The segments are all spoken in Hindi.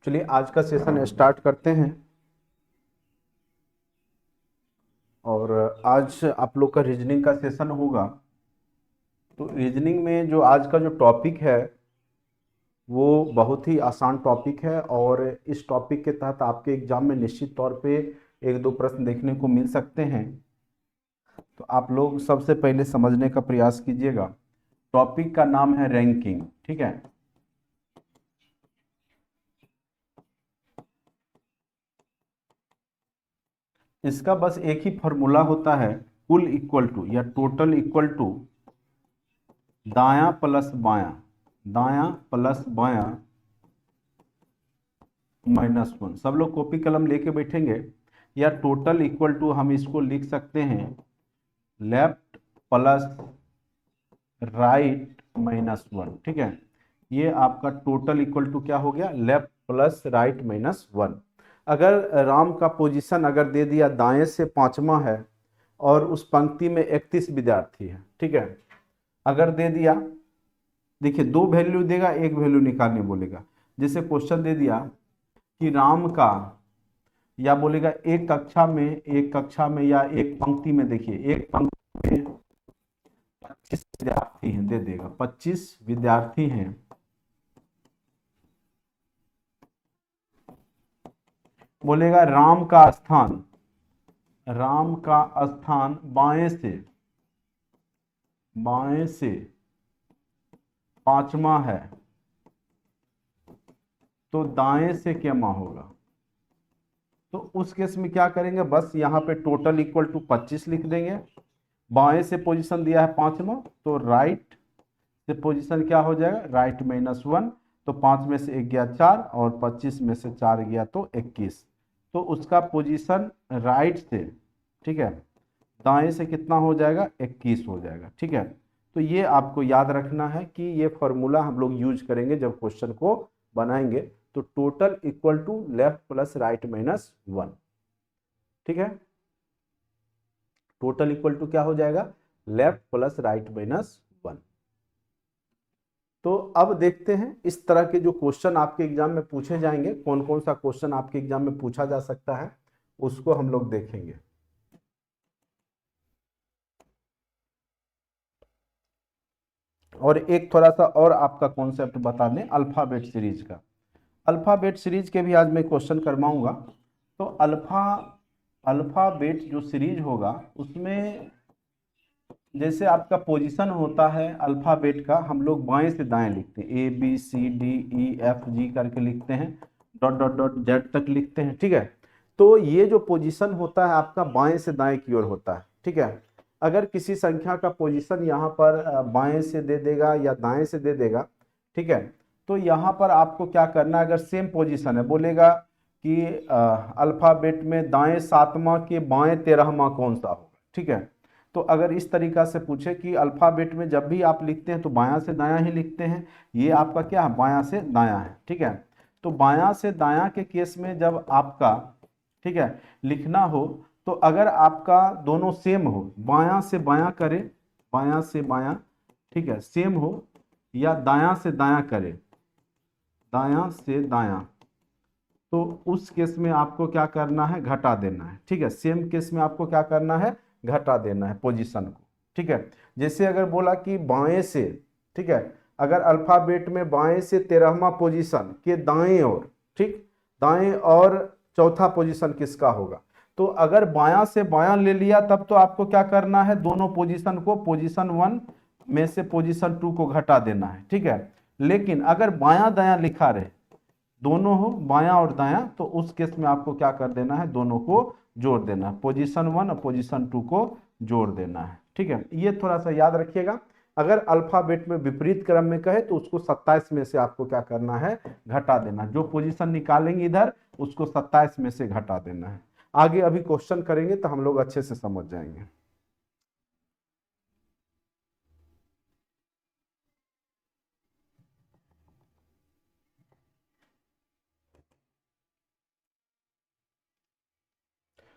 चलिए आज का सेशन स्टार्ट करते हैं। और आज आप लोग का रीजनिंग का सेशन होगा। तो रीजनिंग में जो आज का जो टॉपिक है वो बहुत ही आसान टॉपिक है, और इस टॉपिक के तहत आपके एग्जाम में निश्चित तौर पे एक दो प्रश्न देखने को मिल सकते हैं। तो आप लोग सबसे पहले समझने का प्रयास कीजिएगा। टॉपिक का नाम है रैंकिंग, ठीक है। इसका बस एक ही फॉर्मूला होता है, कुल इक्वल टू या टोटल इक्वल टू दायां प्लस बायां, दायां प्लस बायां -1। सब लोग कॉपी कलम लेके बैठेंगे। या टोटल इक्वल टू हम इसको लिख सकते हैं लेफ्ट प्लस राइट -1, ठीक है। ये आपका टोटल इक्वल टू क्या हो गया, लेफ्ट प्लस राइट -1। अगर राम का पोजीशन अगर दे दिया दाएं से पांचवा है और उस पंक्ति में 31 विद्यार्थी है, ठीक है। अगर दे दिया, देखिए दो वैल्यू देगा, एक वैल्यू निकालने बोलेगा। जैसे क्वेश्चन दे दिया कि राम का, या बोलेगा एक कक्षा में या एक पंक्ति में, देखिए एक पंक्ति में 25 विद्यार्थी हैं, दे देगा 25 विद्यार्थी हैं। बोलेगा राम का स्थान बाएं से पांचवा है, तो दाएं से क्या होगा। तो उस केस में क्या करेंगे, बस यहाँ पे टोटल इक्वल टू 25 लिख देंगे। बाएं से पोजीशन दिया है पांचवा, तो राइट से पोजीशन क्या हो जाएगा, राइट -1। तो 5 में से 1 गया 4, और 25 में से 4 गया तो 21। तो उसका पोजीशन राइट से, ठीक है, दाएं से कितना हो जाएगा, 21 हो जाएगा, ठीक है। तो ये आपको याद रखना है कि ये फॉर्मूला हम लोग यूज करेंगे जब क्वेश्चन को बनाएंगे। तो total equal to left plus right -1, ठीक है। टोटल इक्वल टू क्या हो जाएगा, लेफ्ट प्लस राइट -1। तो अब देखते हैं इस तरह के जो क्वेश्चन आपके एग्जाम में पूछे जाएंगे, कौन कौन सा क्वेश्चन आपके एग्जाम में पूछा जा सकता है, उसको हम लोग देखेंगे। और एक थोड़ा सा और आपका कॉन्सेप्ट बता दें अल्फाबेट सीरीज का। अल्फाबेट सीरीज के भी आज मैं क्वेश्चन करवाऊंगा। तो अल्फाबेट जो सीरीज होगा उसमें जैसे आपका पोजीशन होता है अल्फाबेट का, हम लोग बाएं से दाएं लिखते हैं, ABCDEFG करके लिखते हैं, डॉट डॉट डॉट जेड तक लिखते हैं, ठीक है। तो ये जो पोजीशन होता है आपका बाएं से दाएं की ओर होता है, ठीक है। अगर किसी संख्या का पोजीशन यहाँ पर बाएं से दे देगा या दाएं से दे देगा, ठीक है, तो यहाँ पर आपको क्या करना है, अगर सेम पोजीशन है, बोलेगा कि अल्फाबेट में दाएं 7वां के बाएं 13वां कौन सा होगा, ठीक है। तो अगर इस तरीका से पूछे कि अल्फाबेट में जब भी आप लिखते हैं तो बायां से दायां ही लिखते हैं, ये आपका क्या है, बायां से दायां है, ठीक है। तो बायां से दायां के केस में जब आपका, ठीक है, लिखना हो, तो अगर आपका दोनों सेम हो, बायां से बायां करे, बायां से बायां, ठीक है, सेम हो, या दायां से दायां करे, दायां से दायां, तो उस केस में आपको क्या करना है, घटा देना है, ठीक है। सेम केस में आपको क्या करना है, घटा देना है पोजीशन को, ठीक है। जैसे अगर बोला कि बाएं से, ठीक है, अगर अल्फाबेट में बाएं से 13वां पोजीशन के दाएं ओर, ठीक, दाएं और चौथा पोजीशन किसका होगा। तो अगर बायां से बायां ले लिया तब तो आपको क्या करना है, दोनों पोजीशन को, पोजीशन 1 में से पोजीशन 2 को घटा देना है, ठीक है। लेकिन अगर बायां दायां लिखा रहे, दोनों हो बायां और दायां, तो उस केस में आपको क्या कर देना है, दोनों को जोड़ देना है, पोजीशन 1 और पोजीशन 2 को जोड़ देना है, ठीक है। ये थोड़ा सा याद रखिएगा। अगर अल्फाबेट में विपरीत क्रम में कहे तो उसको 27 में से आपको क्या करना है, घटा देना। जो पोजीशन निकालेंगे इधर उसको 27 में से घटा देना है। आगे अभी क्वेश्चन करेंगे तो हम लोग अच्छे से समझ जाएंगे।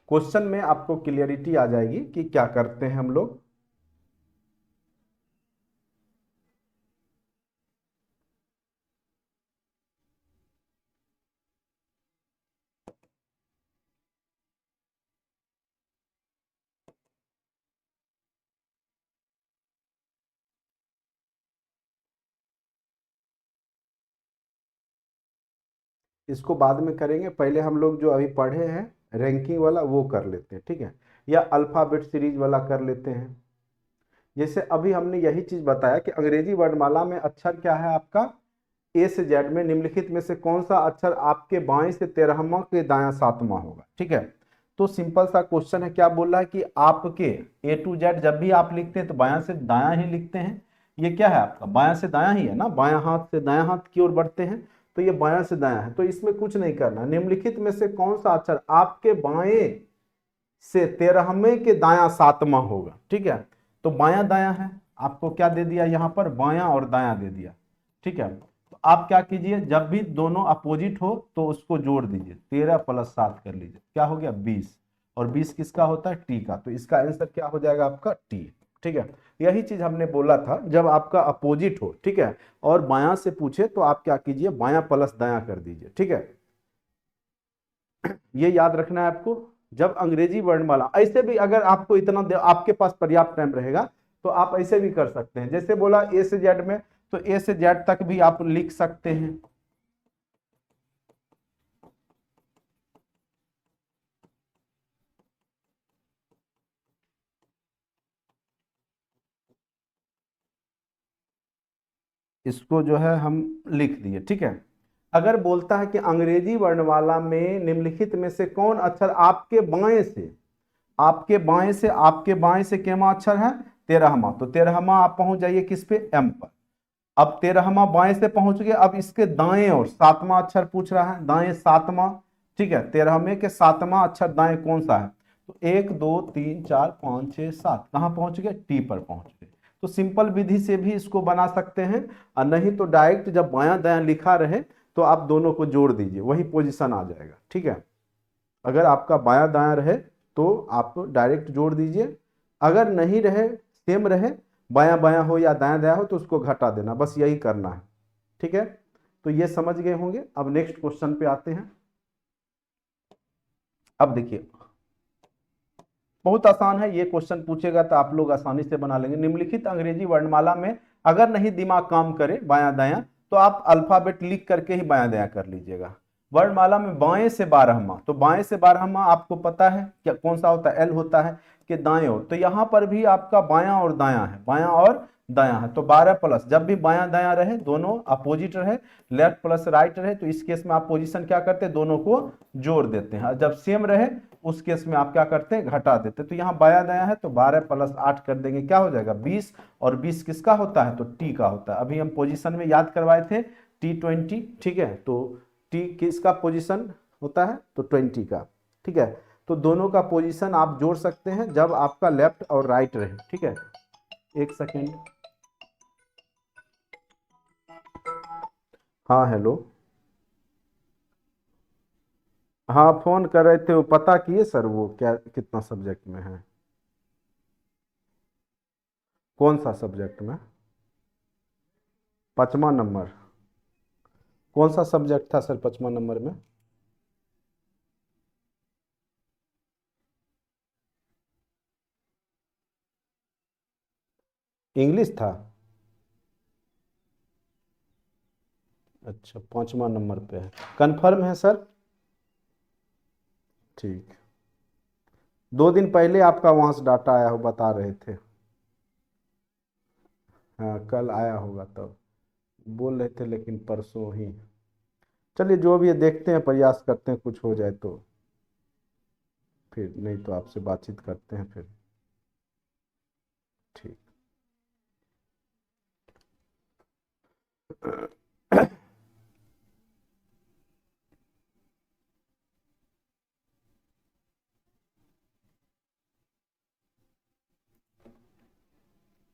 क्वेश्चन में आपको क्लियरिटी आ जाएगी कि क्या करते हैं हम लोग। इसको बाद में करेंगे, पहले हम लोग जो अभी पढ़े हैं रैंकिंग वाला वो कर लेते हैं, ठीक है, या अल्फ़ाबेट सीरीज वाला कर लेते हैं। जैसे अभी हमने यही चीज बताया कि अंग्रेजी वर्णमाला में अक्षर क्या है आपका, ए से जेड में निम्नलिखित में से कौन सा अक्षर आपके बाएं से 13वां के दायां 7वां होगा, ठीक है। तो सिंपल सा क्वेश्चन है, क्या बोल रहा है कि आपके ए टू जेड जब भी आप लिखते हैं तो बायां से दायां ही लिखते हैं। ये क्या है आपका, बायां से दायां ही है ना, बायां हाथ से दायां हाथ की ओर बढ़ते हैं, तो ये बायां से दायां है। तो इसमें कुछ नहीं करना, निम्नलिखित में से कौन सा अक्षर आपके बाएं से 13वें के दायां 7वां होगा, ठीक है। तो बायां दायां है, आपको क्या दे दिया यहाँ पर, बायां और दायां दे दिया, ठीक है। तो आप क्या कीजिए, जब भी दोनों अपोजिट हो तो उसको जोड़ दीजिए, 13 + 7 कर लीजिए, क्या हो गया 20, और 20 किसका होता है, टी का, तो इसका आंसर क्या हो जाएगा आपका टी, ठीक है। यही चीज हमने बोला था, जब आपका अपोजिट हो, ठीक है, और बायां से पूछे तो आप क्या कीजिए, बायां प्लस दायां कर दीजिए, ठीक है। ये याद रखना है आपको। जब अंग्रेजी वर्णमाला, ऐसे भी अगर आपको इतना आपके पास पर्याप्त टाइम रहेगा तो आप ऐसे भी कर सकते हैं, जैसे बोला ए से जेड में, तो ए से जेड तक भी आप लिख सकते हैं। इसको जो है हम लिख दिए, ठीक है। अगर बोलता है कि अंग्रेजी वर्णमाला में निम्नलिखित में से कौन अक्षर आपके बाएं से, आपके बाएं से, आपके बाएं से केमा अक्षर है, 13वां, तो 13वां आप पहुंच जाइए किस पे, एम पर। अब 13वां बाएं से पहुंच गए, अब इसके दाएं और 7वां अक्षर पूछ रहा है, दाएं 7वां, ठीक है, 13वें के 7वां अक्षर दाएं कौन सा है, तो 1 2 3 4 5 6 7, कहां पहुंच गए, टी पर पहुंच गए। तो सिंपल विधि से भी इसको बना सकते हैं, और नहीं तो डायरेक्ट जब बायां दायां लिखा रहे तो आप दोनों को जोड़ दीजिए, वही पोजीशन आ जाएगा, ठीक है। अगर आपका बायां दायां रहे तो आप डायरेक्ट जोड़ दीजिए, अगर नहीं रहे, सेम रहे, बायां बायां हो या दायां दायां हो तो उसको घटा देना, बस यही करना है, ठीक है। तो ये समझ गए होंगे। अब नेक्स्ट क्वेश्चन पे आते हैं। अब देखिए बहुत आसान है, ये क्वेश्चन पूछेगा तो आप लोग आसानी से बना लेंगे। निम्नलिखित अंग्रेजी वर्णमाला में अगर नहीं दिमाग काम करे बायां दायां तो आप अल्फाबेट लिख करके ही बायां दायां कर लीजिएगा। वर्णमाला में बाएं से 12वां, तो बाएं से 12वां आपको पता है क्या कौन सा होता है, एल होता है कि दाएं ओर, तो यहां पर भी आपका बायां और दायां है, बायां और दायां है, तो 12 प्लस, जब भी बायां दायां रहे दोनों अपोजिट रहे, लेफ्ट प्लस राइट रहे, तो इस केस में आप पोजीशन क्या करते हैं, दोनों को जोड़ देते हैं, और जब सेम रहे उस केस में आप क्या करते हैं, घटा देते हैं। तो यहाँ बायां दायां है तो 12 + 8 कर देंगे, क्या हो जाएगा 20, और 20 किसका होता है, तो टी का होता है। अभी हम पोजीशन में याद करवाए थे T20, ठीक है, तो टी किसका पोजीशन होता है, तो 20 का, ठीक है। तो दोनों का पोजीशन आप जोड़ सकते हैं जब आपका लेफ्ट और राइट रहे, ठीक है। एक सेकेंड, हाँ हेलो, हाँ फोन कर रहे थे, वो पता किए सर वो क्या कितना सब्जेक्ट में है, कौन सा सब्जेक्ट में, 5वां नंबर, कौन सा सब्जेक्ट था सर 5वां नंबर में, इंग्लिश था। अच्छा 5वां नंबर पे है, कंफर्म है सर, ठीक। 2 दिन पहले आपका वहां से डाटा आया हो, बता रहे थे, हाँ कल आया होगा तब बोल रहे थे, लेकिन परसों ही। चलिए जो भी है देखते हैं, प्रयास करते हैं कुछ हो जाए तो, फिर नहीं तो आपसे बातचीत करते हैं फिर, ठीक।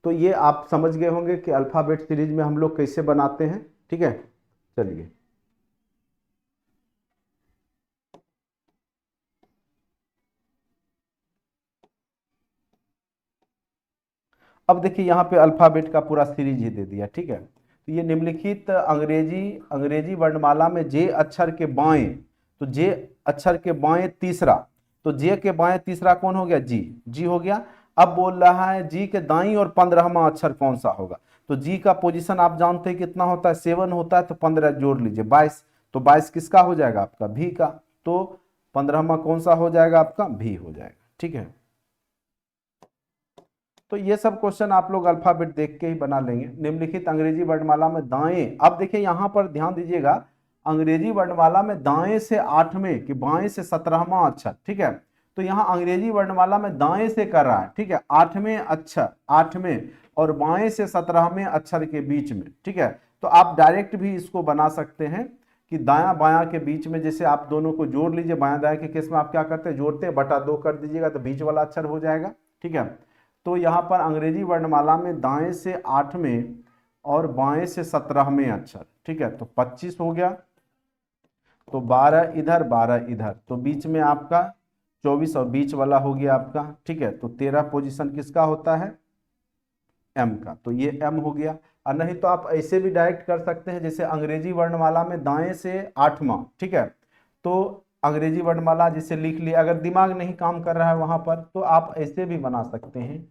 तो ये आप समझ गए होंगे कि अल्फाबेट सीरीज में हम लोग कैसे बनाते हैं, ठीक है। चलिए अब देखिए यहाँ पे अल्फाबेट का पूरा सीरीज ही दे दिया, ठीक है। तो ये निम्नलिखित अंग्रेजी अंग्रेजी वर्णमाला में जे अक्षर के बाएं, तो जे अक्षर के बाएं तीसरा, तो जे के बाएं तीसरा कौन हो गया, जी, जी हो गया। अब बोल रहा है जी के दाईं और 15वां अक्षर कौन सा होगा, तो जी का पोजीशन आप जानते हैं कितना होता है, 7 होता है, तो 15 जोड़ लीजिए 22, तो 22 किसका हो जाएगा? आपका भी का। तो 15वां कौन सा हो जाएगा? आपका भी हो जाएगा। ठीक है, तो ये सब क्वेश्चन आप लोग अल्फाबेट देख के ही बना लेंगे। निम्नलिखित अंग्रेजी वर्णमाला में दाएं, अब देखिए यहां पर ध्यान दीजिएगा, अंग्रेजी वर्णमाला में दाएं से 8वें कि बाएं से 17वां अक्षर। ठीक है, तो यहाँ अंग्रेजी वर्णमाला में दाएं से कर रहा है। ठीक है, 8वें अक्षर, 8वें और बाएं से 17वें अक्षर के बीच में। ठीक है, तो आप डायरेक्ट भी इसको बना सकते हैं कि दायां बायां के बीच में, जैसे आप दोनों को जोड़ लीजिए, बायां दायां के केस में आप क्या करते हैं? जोड़ते हैं, बटा 2 कर दीजिएगा तो बीच वाला अक्षर हो जाएगा। ठीक है, तो यहाँ पर अंग्रेजी वर्णमाला में दाएं से 8वें और बाएं से 17वें अक्षर। ठीक है, तो 25 हो गया, तो 12 इधर 12 इधर, तो बीच में आपका 24 और बीच वाला हो गया आपका। ठीक है, तो 13 पोजीशन किसका होता है? एम का, तो ये एम हो गया। और नहीं तो आप ऐसे भी डायरेक्ट कर सकते हैं, जैसे अंग्रेजी वर्णमाला में दाएं से 8वां। ठीक है, तो अंग्रेजी वर्णमाला जिसे लिख लिया, अगर दिमाग नहीं काम कर रहा है वहां पर, तो आप ऐसे भी बना सकते हैं।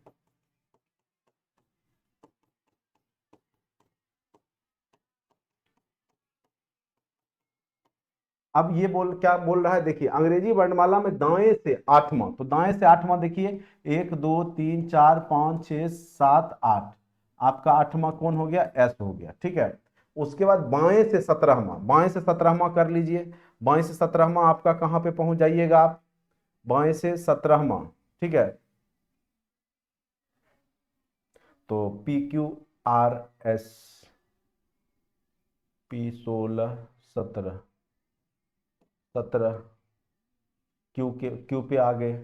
अब ये क्या बोल रहा है? देखिए अंग्रेजी वर्णमाला में दाएं से 8वां, तो दाएं से 8वां देखिए 1 2 3 4 5 6 7 8, आपका 8वां कौन हो गया? एस हो गया। ठीक है, उसके बाद बाएं से 17वां, बाएं से 17वां कर लीजिए। बाएं से 17वां आपका कहां पे पहुंच जाइएगा आप? बाएं से 17वां। ठीक है, तो PQRS, P16 17 17 क्यू पे आ गए।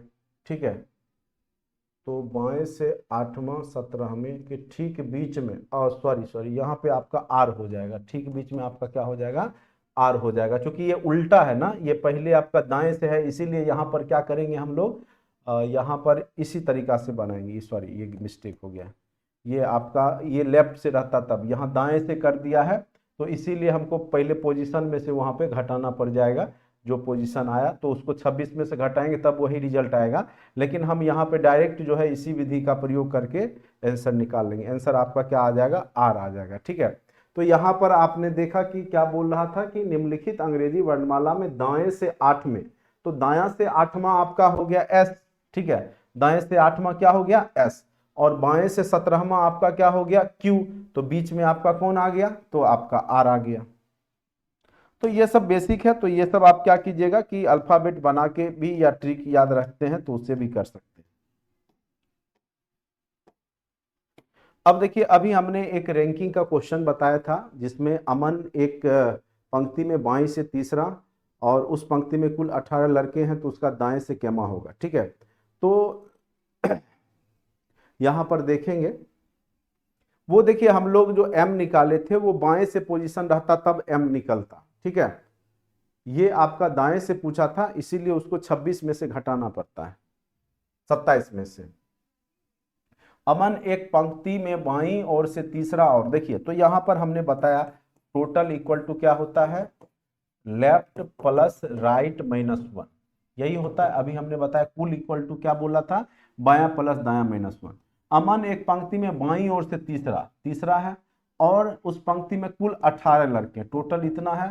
ठीक है, तो बाएं से 8वां 17वें के ठीक बीच में, सॉरी सॉरी, यहाँ पे आपका आर हो जाएगा। ठीक बीच में आपका क्या हो जाएगा? आर हो जाएगा, क्योंकि ये उल्टा है ना, ये पहले आपका दाएं से है, इसीलिए यहाँ पर क्या करेंगे हम लोग? यहाँ पर इसी तरीका से बनाएंगे। सॉरी, ये मिस्टेक हो गया, ये आपका ये लेफ्ट से रहता, तब यहाँ दाएं से कर दिया है, तो इसीलिए हमको पहले पोजीशन में से वहाँ पे घटाना पड़ जाएगा। जो पोजीशन आया तो उसको 26 में से घटाएंगे तब वही रिजल्ट आएगा। लेकिन हम यहाँ पे डायरेक्ट जो है इसी विधि का प्रयोग करके आंसर निकाल लेंगे। आंसर आपका क्या आ जाएगा? आर आ जाएगा। ठीक है, तो यहाँ पर आपने देखा कि क्या बोल रहा था कि निम्नलिखित अंग्रेजी वर्णमाला में दाएं से 8वें, तो दायां से 8वां आपका हो गया एस। ठीक है, दाएं से 8वां क्या हो गया? एस। और बाएं से 17वां आपका क्या हो गया? क्यू। तो बीच में आपका कौन आ गया? तो आपका आर आ गया। तो ये सब बेसिक है, तो ये सब आप क्या कीजिएगा कि अल्फाबेट बना के भी या ट्रिक याद रखते हैं तो उससे भी कर सकते हैं। अब देखिए, अभी हमने एक रैंकिंग का क्वेश्चन बताया था, जिसमें अमन एक पंक्ति में बाएं से तीसरा, और उस पंक्ति में कुल 18 लड़के हैं, तो उसका दाएं से कैमा होगा। ठीक है, तो यहां पर देखेंगे, वो देखिए हम लोग जो एम निकाले थे वो बाएं से पोजीशन रहता तब एम निकलता। ठीक है, ये आपका दाएं से पूछा था, इसीलिए उसको 26 में से घटाना पड़ता है, 27 में से। अमन एक पंक्ति में बाईं ओर से तीसरा, और देखिए तो यहां पर हमने बताया टोटल इक्वल टू क्या होता है? लेफ्ट प्लस राइट माइनस 1, यही होता है। अभी हमने बताया कुल इक्वल टू क्या बोला था? बायां प्लस दायां माइनस 1। अमन एक पंक्ति में बाईं ओर से तीसरा, तीसरा है, और उस पंक्ति में कुल 18 लड़के, टोटल इतना है,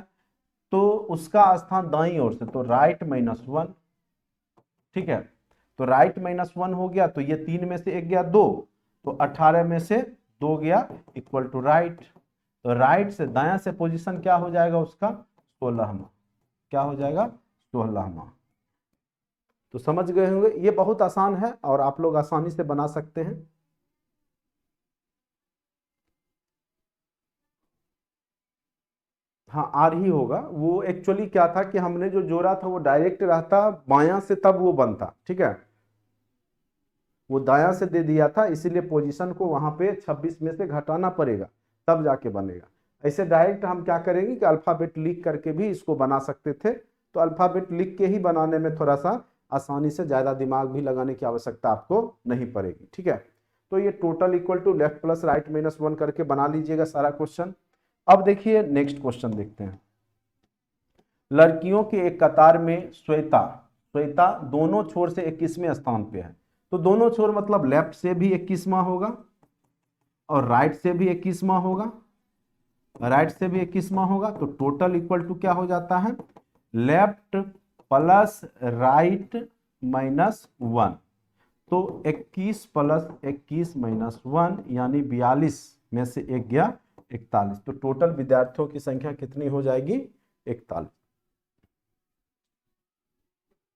तो उसका स्थान दाईं ओर से, तो राइट माइनस 1। ठीक है, तो राइट माइनस 1 हो गया, तो ये 3 में से 1 गया 2, तो 18 में से 2 गया इक्वल टू राइट। तो राइट से दायां से पोजीशन क्या हो जाएगा उसका? 16वां। क्या हो जाएगा? 16वां। तो समझ गए होंगे, ये बहुत आसान है और आप लोग आसानी से बना सकते हैं। हाँ, आर ही होगा। वो एक्चुअली क्या था कि हमने जो जोड़ा था वो डायरेक्ट रहता बायां से, तब वो बनता। ठीक है, वो दायां से दे दिया था, इसीलिए पोजीशन को वहां पे 26 में से घटाना पड़ेगा, तब जाके बनेगा। ऐसे डायरेक्ट हम क्या करेंगे कि अल्फाबेट लिख करके भी इसको बना सकते थे, तो अल्फाबेट लिख के ही बनाने में थोड़ा सा आसानी से, ज्यादा दिमाग भी लगाने की आवश्यकता आपको नहीं पड़ेगी। ठीक है, तो ये total equal to left plus right minus 1 करके बना लीजिएगा सारा क्वेश्चन। अब देखिए नेक्स्ट क्वेश्चन देखते हैं। लड़कियों के एक कतार में श्वेता, श्वेता दोनों छोर से 21वें स्थान पे है। तो दोनों छोर मतलब लेफ्ट से भी 21वां होगा और राइट से भी 21वां होगा, राइट से भी 21वां होगा, तो टोटल इक्वल टू क्या हो जाता है, लेफ्ट प्लस राइट माइनस 1। तो 21 प्लस 21 माइनस 1 यानी 42 में से एक गया 41। तो टोटल विद्यार्थियों की संख्या कितनी हो जाएगी, 41।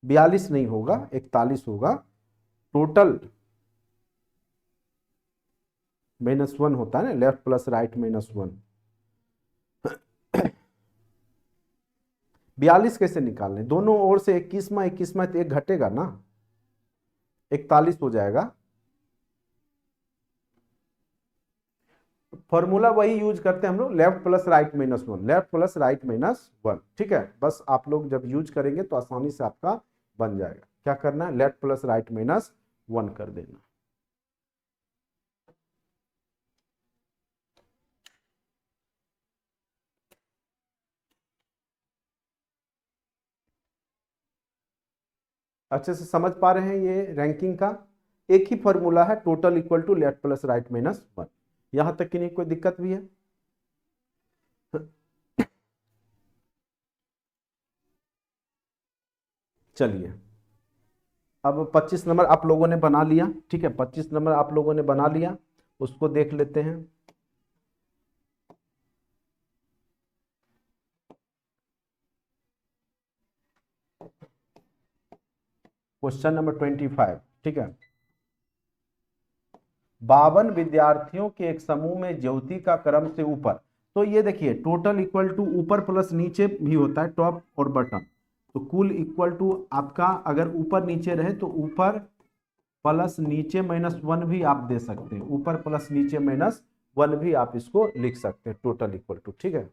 42 नहीं होगा, 41 होगा। टोटल -1 होता है ना, लेफ्ट प्लस राइट -1। 42 कैसे निकालने, दोनों ओर से 21वां 21वां, तो एक घटेगा ना, 41 हो जाएगा। फॉर्मूला वही यूज करते हैं हम लोग, left plus right -1, left plus right -1। ठीक है, बस आप लोग जब यूज करेंगे तो आसानी से आपका बन जाएगा। क्या करना है, लेफ्ट प्लस राइट -1 कर देना। अच्छे से समझ पा रहे हैं ये रैंकिंग का, एक ही फॉर्मूला है, total equal to left plus right -1। यहां तक कि नहीं कोई दिक्कत भी है। चलिए, अब 25 नंबर आप लोगों ने बना लिया, ठीक है, 25 नंबर आप लोगों ने बना लिया, उसको देख लेते हैं। क्वेश्चन नंबर 25, ठीक है। 52 विद्यार्थियों के एक समूह में ज्योति का क्रम से ऊपर, तो ये देखिए टोटल इक्वल टू ऊपर प्लस नीचे भी होता है, टॉप और बटन। तो कुल इक्वल टू आपका अगर ऊपर नीचे रहे तो ऊपर प्लस नीचे -1 भी आप दे सकते हैं, ऊपर प्लस नीचे -1 भी आप इसको लिख सकते हैं, टोटल इक्वल टू, ठीक है।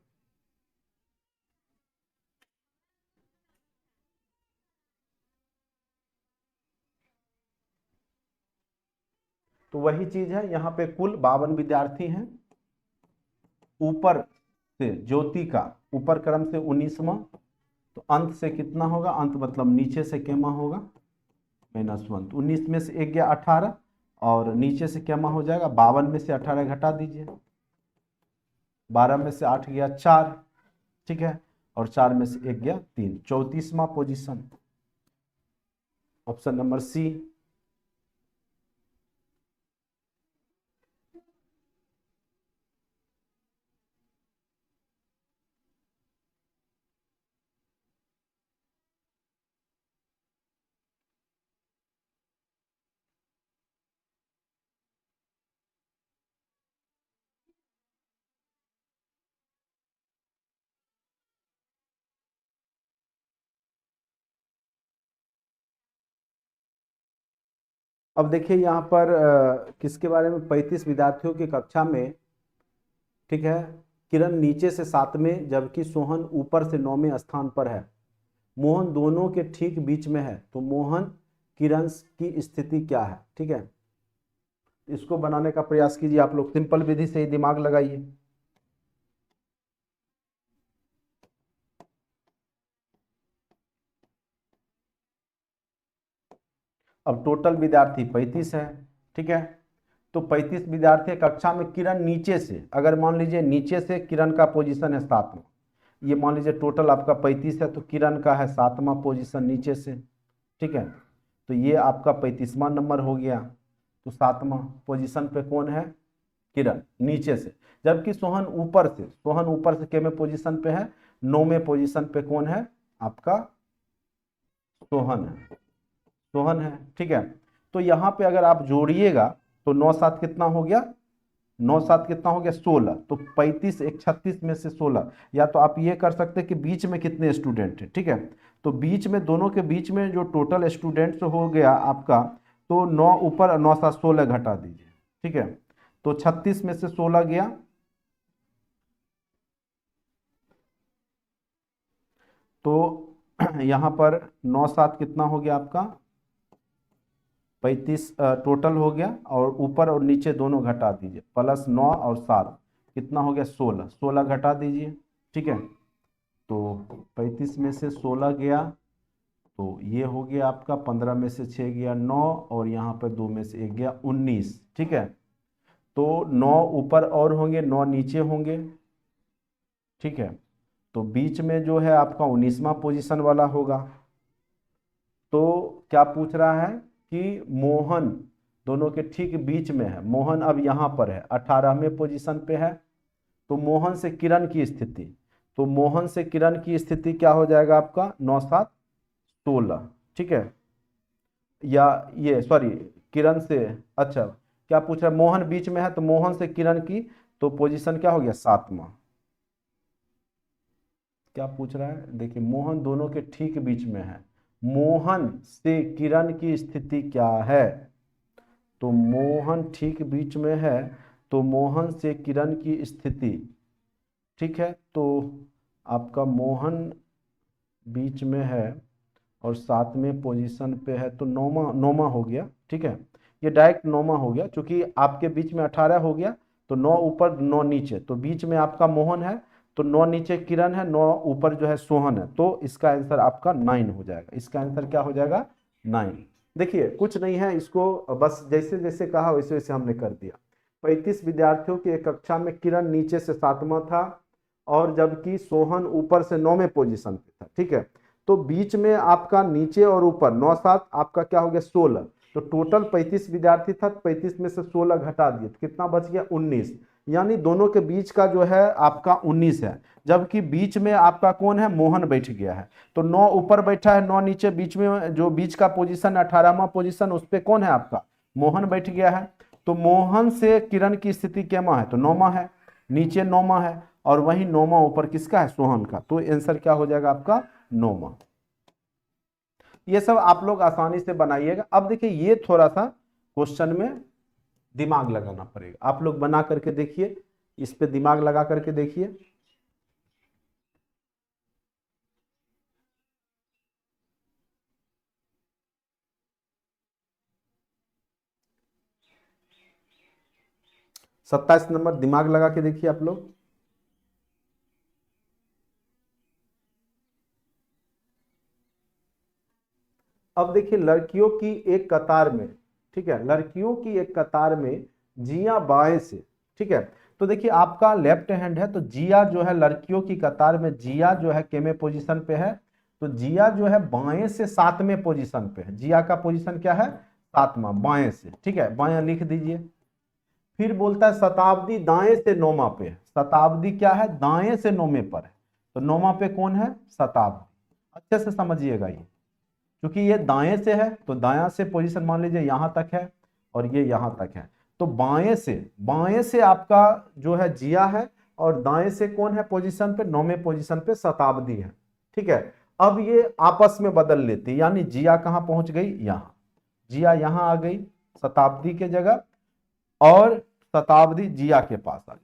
तो वही चीज है, यहाँ पे कुल 52 विद्यार्थी हैं। ऊपर से ज्योति का ऊपर क्रम से 19वां, तो अंत से कितना होगा, अंत मतलब नीचे से केमा होगा -1। तो 19 में से एक गया 18, और नीचे से केमा हो जाएगा, 52 में से 18 घटा दीजिए, 12 में से 8 गया 4, ठीक है, और 4 में से एक गया 3, 34वां पोजीशन, ऑप्शन नंबर सी। अब देखिए यहाँ पर किसके बारे में, 35 विद्यार्थियों की कक्षा में, ठीक है, किरण नीचे से 7वें जबकि सोहन ऊपर से 9वें स्थान पर है। मोहन दोनों के ठीक बीच में है, तो मोहन किरण की स्थिति क्या है, ठीक है। इसको बनाने का प्रयास कीजिए आप लोग, सिंपल विधि से ही दिमाग लगाइए। अब टोटल विद्यार्थी 35 है, ठीक है। तो 35 विद्यार्थी कक्षा में, किरण नीचे से, अगर मान लीजिए नीचे से किरण का पोजीशन है 7वां, ये मान लीजिए टोटल आपका 35 है, तो किरण का है 7वां पोजीशन नीचे से, ठीक है। तो ये आपका 35वां नंबर हो गया। तो 7वां पोजीशन पे कौन है, किरण नीचे से, जबकि सोहन ऊपर से के में पोजीशन पे है, 9वें पोजीशन पे कौन है, आपका सोहन है, सोहन है, ठीक है। तो यहाँ पे अगर आप जोड़िएगा तो 9 7 कितना हो गया, 9 7 कितना हो गया 16, तो 35 एक 36 में से 16, या तो आप ये कर सकते हैं कि बीच में कितने स्टूडेंट हैं, ठीक है। तो बीच में, दोनों के बीच में जो टोटल स्टूडेंट्स हो गया आपका, तो 9 ऊपर 9 7 16 घटा दीजिए, ठीक है। तो 36 में से 16 गया, तो यहाँ पर 9 7 कितना हो गया आपका 35 टोटल हो गया, और ऊपर और नीचे दोनों घटा दीजिए, प्लस 9 और 7 कितना हो गया 16, 16 घटा दीजिए, ठीक है। तो 35 में से 16 गया, तो ये हो गया आपका 15 में से 6 गया 9, और यहाँ पर 2 में से 1 गया 19, ठीक है। तो 9 ऊपर और होंगे, 9 नीचे होंगे, ठीक है, तो बीच में जो है आपका 19वां पोजीशन वाला होगा। तो क्या पूछ रहा है कि मोहन दोनों के ठीक बीच में है, मोहन अब यहां पर है 18वें पोजीशन पे है। तो मोहन से किरण की स्थिति, तो मोहन से किरण की स्थिति क्या हो जाएगा आपका 9 7 16, ठीक है, या ये सॉरी किरण से, अच्छा क्या पूछ रहा है, मोहन बीच में है तो मोहन से किरण की तो पोजीशन क्या हो गया 7वां। क्या पूछ रहा है, देखिए मोहन दोनों के ठीक बीच में है, मोहन से किरण की स्थिति क्या है, तो मोहन ठीक बीच में है, तो मोहन से किरण की स्थिति, ठीक है, तो आपका मोहन बीच में है और 7वें पोजीशन पे है, तो नौमा नौमा हो गया, ठीक है, ये डायरेक्ट नौमा हो गया, क्योंकि आपके बीच में 18 हो गया, तो 9 ऊपर 9 नीचे, तो बीच में आपका मोहन है, तो 9 नीचे किरण है, 9 ऊपर जो है सोहन है, तो इसका आंसर आपका 9 हो जाएगा। इसका आंसर क्या हो जाएगा 9। देखिए कुछ नहीं है, इसको बस जैसे जैसे कहा वैसे वैसे हमने कर दिया। 35 विद्यार्थियों की एक कक्षा में किरण नीचे से 7वां था और जबकि सोहन ऊपर से 9वें पोजीशन पे था, ठीक है, तो बीच में आपका नीचे और ऊपर 9 7 आपका क्या हो गया 16, तो टोटल 35 विद्यार्थी था, 35 में से 16 घटा दिए तो कितना बच गया 19, यानी दोनों के बीच का जो है आपका 19 है, जबकि बीच में आपका कौन है मोहन बैठ गया है, तो 9 ऊपर बैठा है 9 नीचे, बीच में जो बीच का पोजीशन 18वां पोजीशन उस पर कौन है आपका मोहन बैठ गया है, तो मोहन से किरण की स्थिति क्या है, तो 9वां है, नीचे 9वां है और वही 9वां ऊपर किसका है सोहन का, तो आंसर क्या हो जाएगा आपका 9वां। ये सब आप लोग आसानी से बनाइएगा। अब देखिए ये थोड़ा सा क्वेश्चन में दिमाग लगाना पड़ेगा, आप लोग बना करके देखिए, इस पे दिमाग लगा करके देखिए। सत्ताईस नंबर दिमाग लगा के देखिए आप लोग। अब देखिए लड़कियों की एक कतार में, ठीक है, लड़कियों की एक कतार में जिया बाएं से, ठीक है, तो देखिए आपका लेफ्ट हैंड है, तो जिया जो है लड़कियों की कतार में जिया जो है केमे पोजीशन पे है, तो जिया जो है बाएं से 7वें पोजीशन पे है, जिया का पोजीशन क्या है 7वां बाएं से, ठीक है, बाएं लिख दीजिए। फिर बोलता है शताब्दी दाएं से 9वां पे है, शताब्दी क्या है दाएं से 9वें पर है, तो 9वां पे कौन है शताब्दी, अच्छे से समझिएगा ये, क्योंकि ये दाएं से है तो दायां से पोजीशन मान लीजिए यहां तक है और ये यहां तक है, तो बाएं से आपका जो है जिया है और दाएं से कौन है पोजीशन पे 9वें पोजीशन पे शताब्दी है, ठीक है। अब ये आपस में बदल लेती, यानी जिया कहां पहुंच गई यहां, जिया यहां आ गई शताब्दी के जगह और शताब्दी जिया के पास आ गई,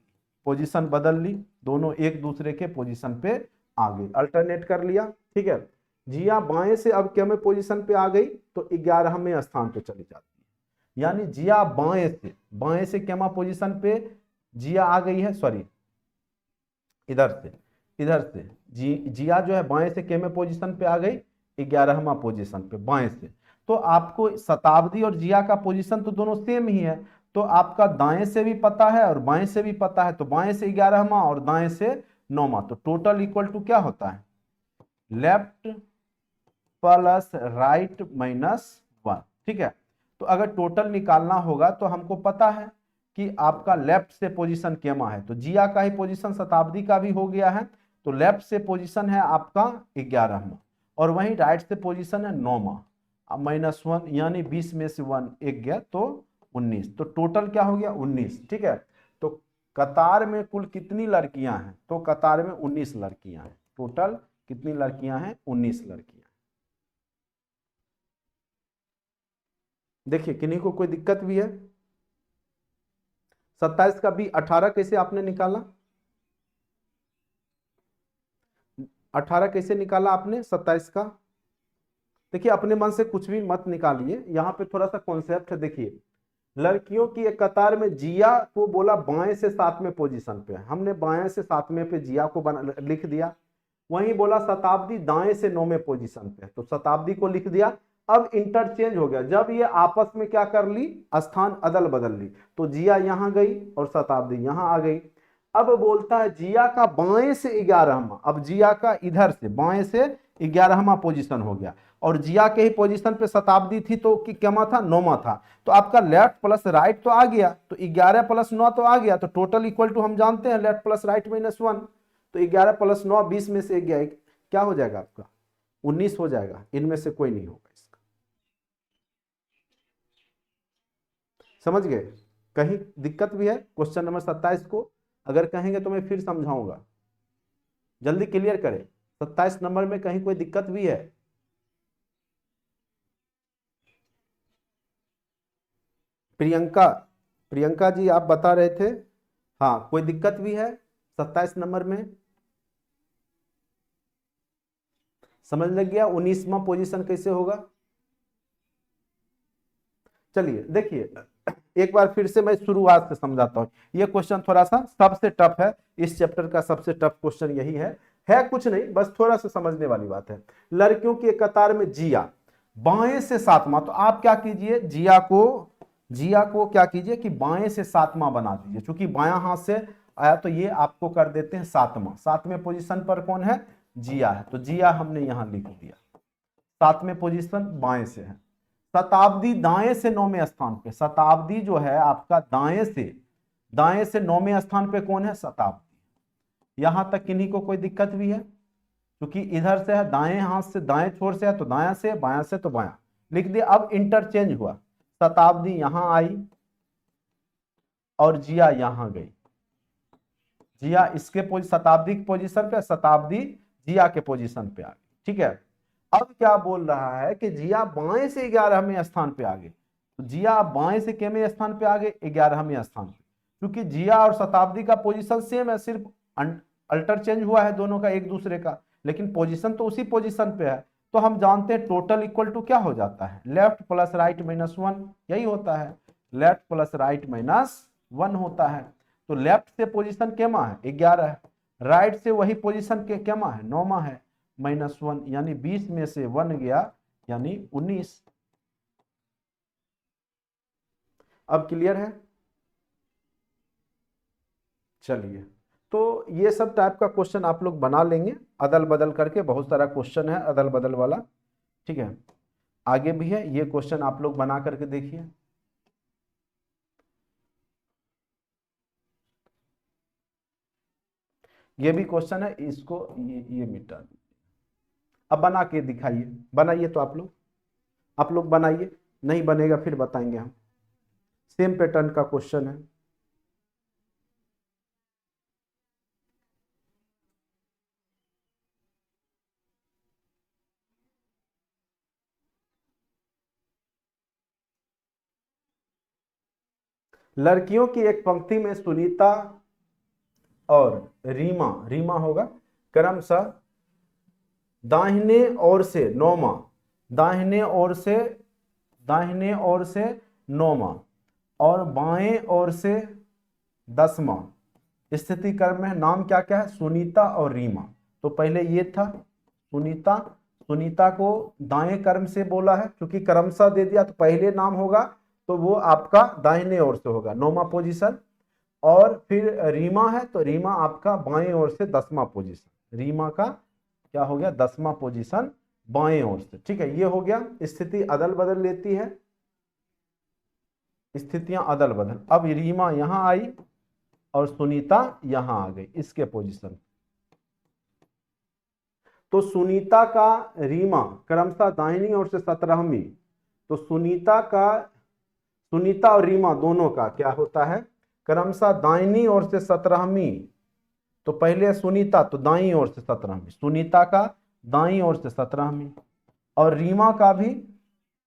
पोजीशन बदल ली, दोनों एक दूसरे के पोजीशन पे आ गई, अल्टरनेट कर लिया, ठीक है। जिया बाएं से अब क्या में पोजीशन पे आ गई तो 11वें स्थान पे चली जाती है, यानी जिया बाएं से क्या पोजीशन पे जिया आ गई है, सॉरी इधर से जिया जो है बाएं से क्या में पोजीशन पे आ गई 11वां पोजीशन पे बाएं से, तो आपको शताब्दी और जिया का पोजीशन तो दोनों सेम ही है, तो आपका दाएं से भी पता है और बाएं से भी पता है, तो बाएं से 11वां और दाएं से 9वां, तो टोटल इक्वल टू क्या होता है लेफ्ट प्लस राइट -1, ठीक है। तो अगर टोटल निकालना होगा तो हमको पता है कि आपका लेफ्ट से पोजीशन केमा है, तो जिया का ही पोजीशन शताब्दी का भी हो गया है, तो लेफ्ट से पोजीशन है आपका 11वां और वहीं राइट से पोजीशन है 9वां, -1 यानी 20 में से 1 एक गया तो 19, तो टोटल क्या हो गया 19, ठीक है। तो कतार में कुल कितनी लड़कियां हैं, तो कतार में 19 लड़कियां हैं, टोटल कितनी लड़कियां हैं 19 लड़कियां। देखिए किन्हीं को कोई दिक्कत भी है, 27 का भी 18 कैसे आपने निकाला, 18 कैसे निकाला आपने 27 का, देखिए अपने मन से कुछ भी मत निकालिए, यहां पे थोड़ा सा कॉन्सेप्ट है। देखिए लड़कियों की एक कतार में जिया को बोला बाएं से 7वें पोजीशन पे, हमने बाएं से 7वें पे जिया को लिख दिया, वहीं बोला शताब्दी दाएं से 9वें पोजीशन पे, तो शताब्दी को लिख दिया। अब इंटरचेंज हो गया, जब ये आपस में क्या कर ली स्थान अदल बदल ली, तो जिया यहां गई और शताब्दी यहां आ गई। अब बोलता है जिया का बाएं से 11वां, अब जिया का इधर से बाएं से 11वां पोजीशन हो गया, और जिया के ही पोजीशन पे शताब्दी थी तो क्या था, 9वां था। तो आपका लेफ्ट प्लस राइट तो आ गया, तो 11 प्लस 9 तो आ गया, तो टोटल इक्वल टू हम जानते हैं लेफ्ट प्लस राइट -1, तो 11 प्लस 9 20 में से गया, क्या हो जाएगा आपका 19 हो जाएगा, इनमें से कोई नहीं होगा इसका। समझ गए? कहीं दिक्कत भी है क्वेश्चन नंबर 27 को? अगर कहेंगे तो मैं फिर समझाऊंगा, जल्दी क्लियर करें। 27 नंबर में कहीं कोई दिक्कत भी है? प्रियंका, प्रियंका जी आप बता रहे थे, हाँ कोई दिक्कत भी है 27 नंबर में? समझ लग गया 19वां पोजीशन कैसे होगा? चलिए देखिए, एक बार फिर से मैं शुरुआत से समझाता हूं। ये क्वेश्चन थोड़ा सा सबसे टफ है, इस चैप्टर का सबसे टफ क्वेश्चन यही है कुछ नहीं, बस थोड़ा सा समझने वाली बात है। लड़कियों की एक कतार में जिया बाएं से 7वां, तो आप क्या कीजिए, जिया को क्या कीजिए कि बाएं से 7वां बना दीजिए, क्योंकि बायां हाथ से आया तो ये आपको कर देते हैं 7वां। 7वें पोजीशन पर कौन है, जिया है, तो जिया हमने यहां लिख दिया, 7वें पोजीशन बाएं से है। शताब्दी दाएं से 9वें स्थान पे, शताब्दी जो है आपका दाएं से 9वें स्थान पे कौन है, शताब्दी। यहां तक किन्हीं को कोई दिक्कत भी है? क्योंकि इधर से है, दाएं हाथ से दाएं छोर से है तो दाया से, बायां से तो बायां लिख दिया। अब इंटरचेंज हुआ, शताब्दी यहां आई और जिया यहां गई, जिया इसके शताब्दी की पोजीशन पे, शताब्दी जिया के पोजीशन पे आ गई, ठीक है। अब क्या बोल रहा है कि जिया बाएं से 11वें स्थान पे आ गए, तो जिया बाएं से कितने स्थान पे आ गए, 11वें स्थान पे, क्योंकि जिया और शताब्दी का पोजीशन सेम है, सिर्फ अल्टर चेंज हुआ है दोनों का एक दूसरे का, लेकिन पोजीशन तो उसी पोजीशन पे है। तो हम जानते हैं टोटल इक्वल टू क्या हो जाता है, लेफ्ट प्लस राइट -1, यही होता है, लेफ्ट प्लस राइट -1 होता है। तो लेफ्ट से पोजीशन केमा है, 11 है, राइट से वही पोजीशन के केमा है, 9वां है, -1, यानी 20 में से 1 गया, यानी 19। अब क्लियर है? चलिए, तो ये सब टाइप का क्वेश्चन आप लोग बना लेंगे अदल बदल करके, बहुत सारा क्वेश्चन है अदल बदल वाला, ठीक है। आगे भी है, ये क्वेश्चन आप लोग बना करके देखिए। ये भी क्वेश्चन है, इसको ये मिटा दीजिए। अब बना के दिखाइए, बनाइए तो आप लोग बनाइए, नहीं बनेगा फिर बताएंगे हम। सेम पैटर्न का क्वेश्चन है। लड़कियों की एक पंक्ति में सुनीता और रीमा, रीमा होगा क्रमशः दाहिने ओर से 9वां, दाहिने ओर से 9वां और बाएं ओर से 10वां स्थिति क्रम में, नाम क्या क्या है, सुनीता और रीमा। तो पहले ये था सुनीता, सुनीता को दाएं क्रम से बोला है, क्योंकि क्रमशः दे दिया तो पहले नाम होगा, तो वो आपका दाहिने ओर से होगा 9वां पोजीशन। और फिर रीमा है तो रीमा आपका बाएं ओर से 10वां पोजीशन, रीमा का क्या हो गया, 10वां पोजीशन बाएं ओर से, ठीक है। ये हो गया, स्थिति अदल बदल लेती है, स्थितियां अदल बदल। अब रीमा यहां आई और सुनीता यहां आ गई इसके पोजीशन। तो सुनीता का रीमा क्रमशः दाहिनी ओर से 17वीं, तो सुनीता और रीमा दोनों का क्या होता है, क्रमशः दाहिनी ओर से 17वीं। तो पहले सुनीता तो दाई ओर से 17वीं, सुनीता का दाई ओर से 17वीं, और रीमा का भी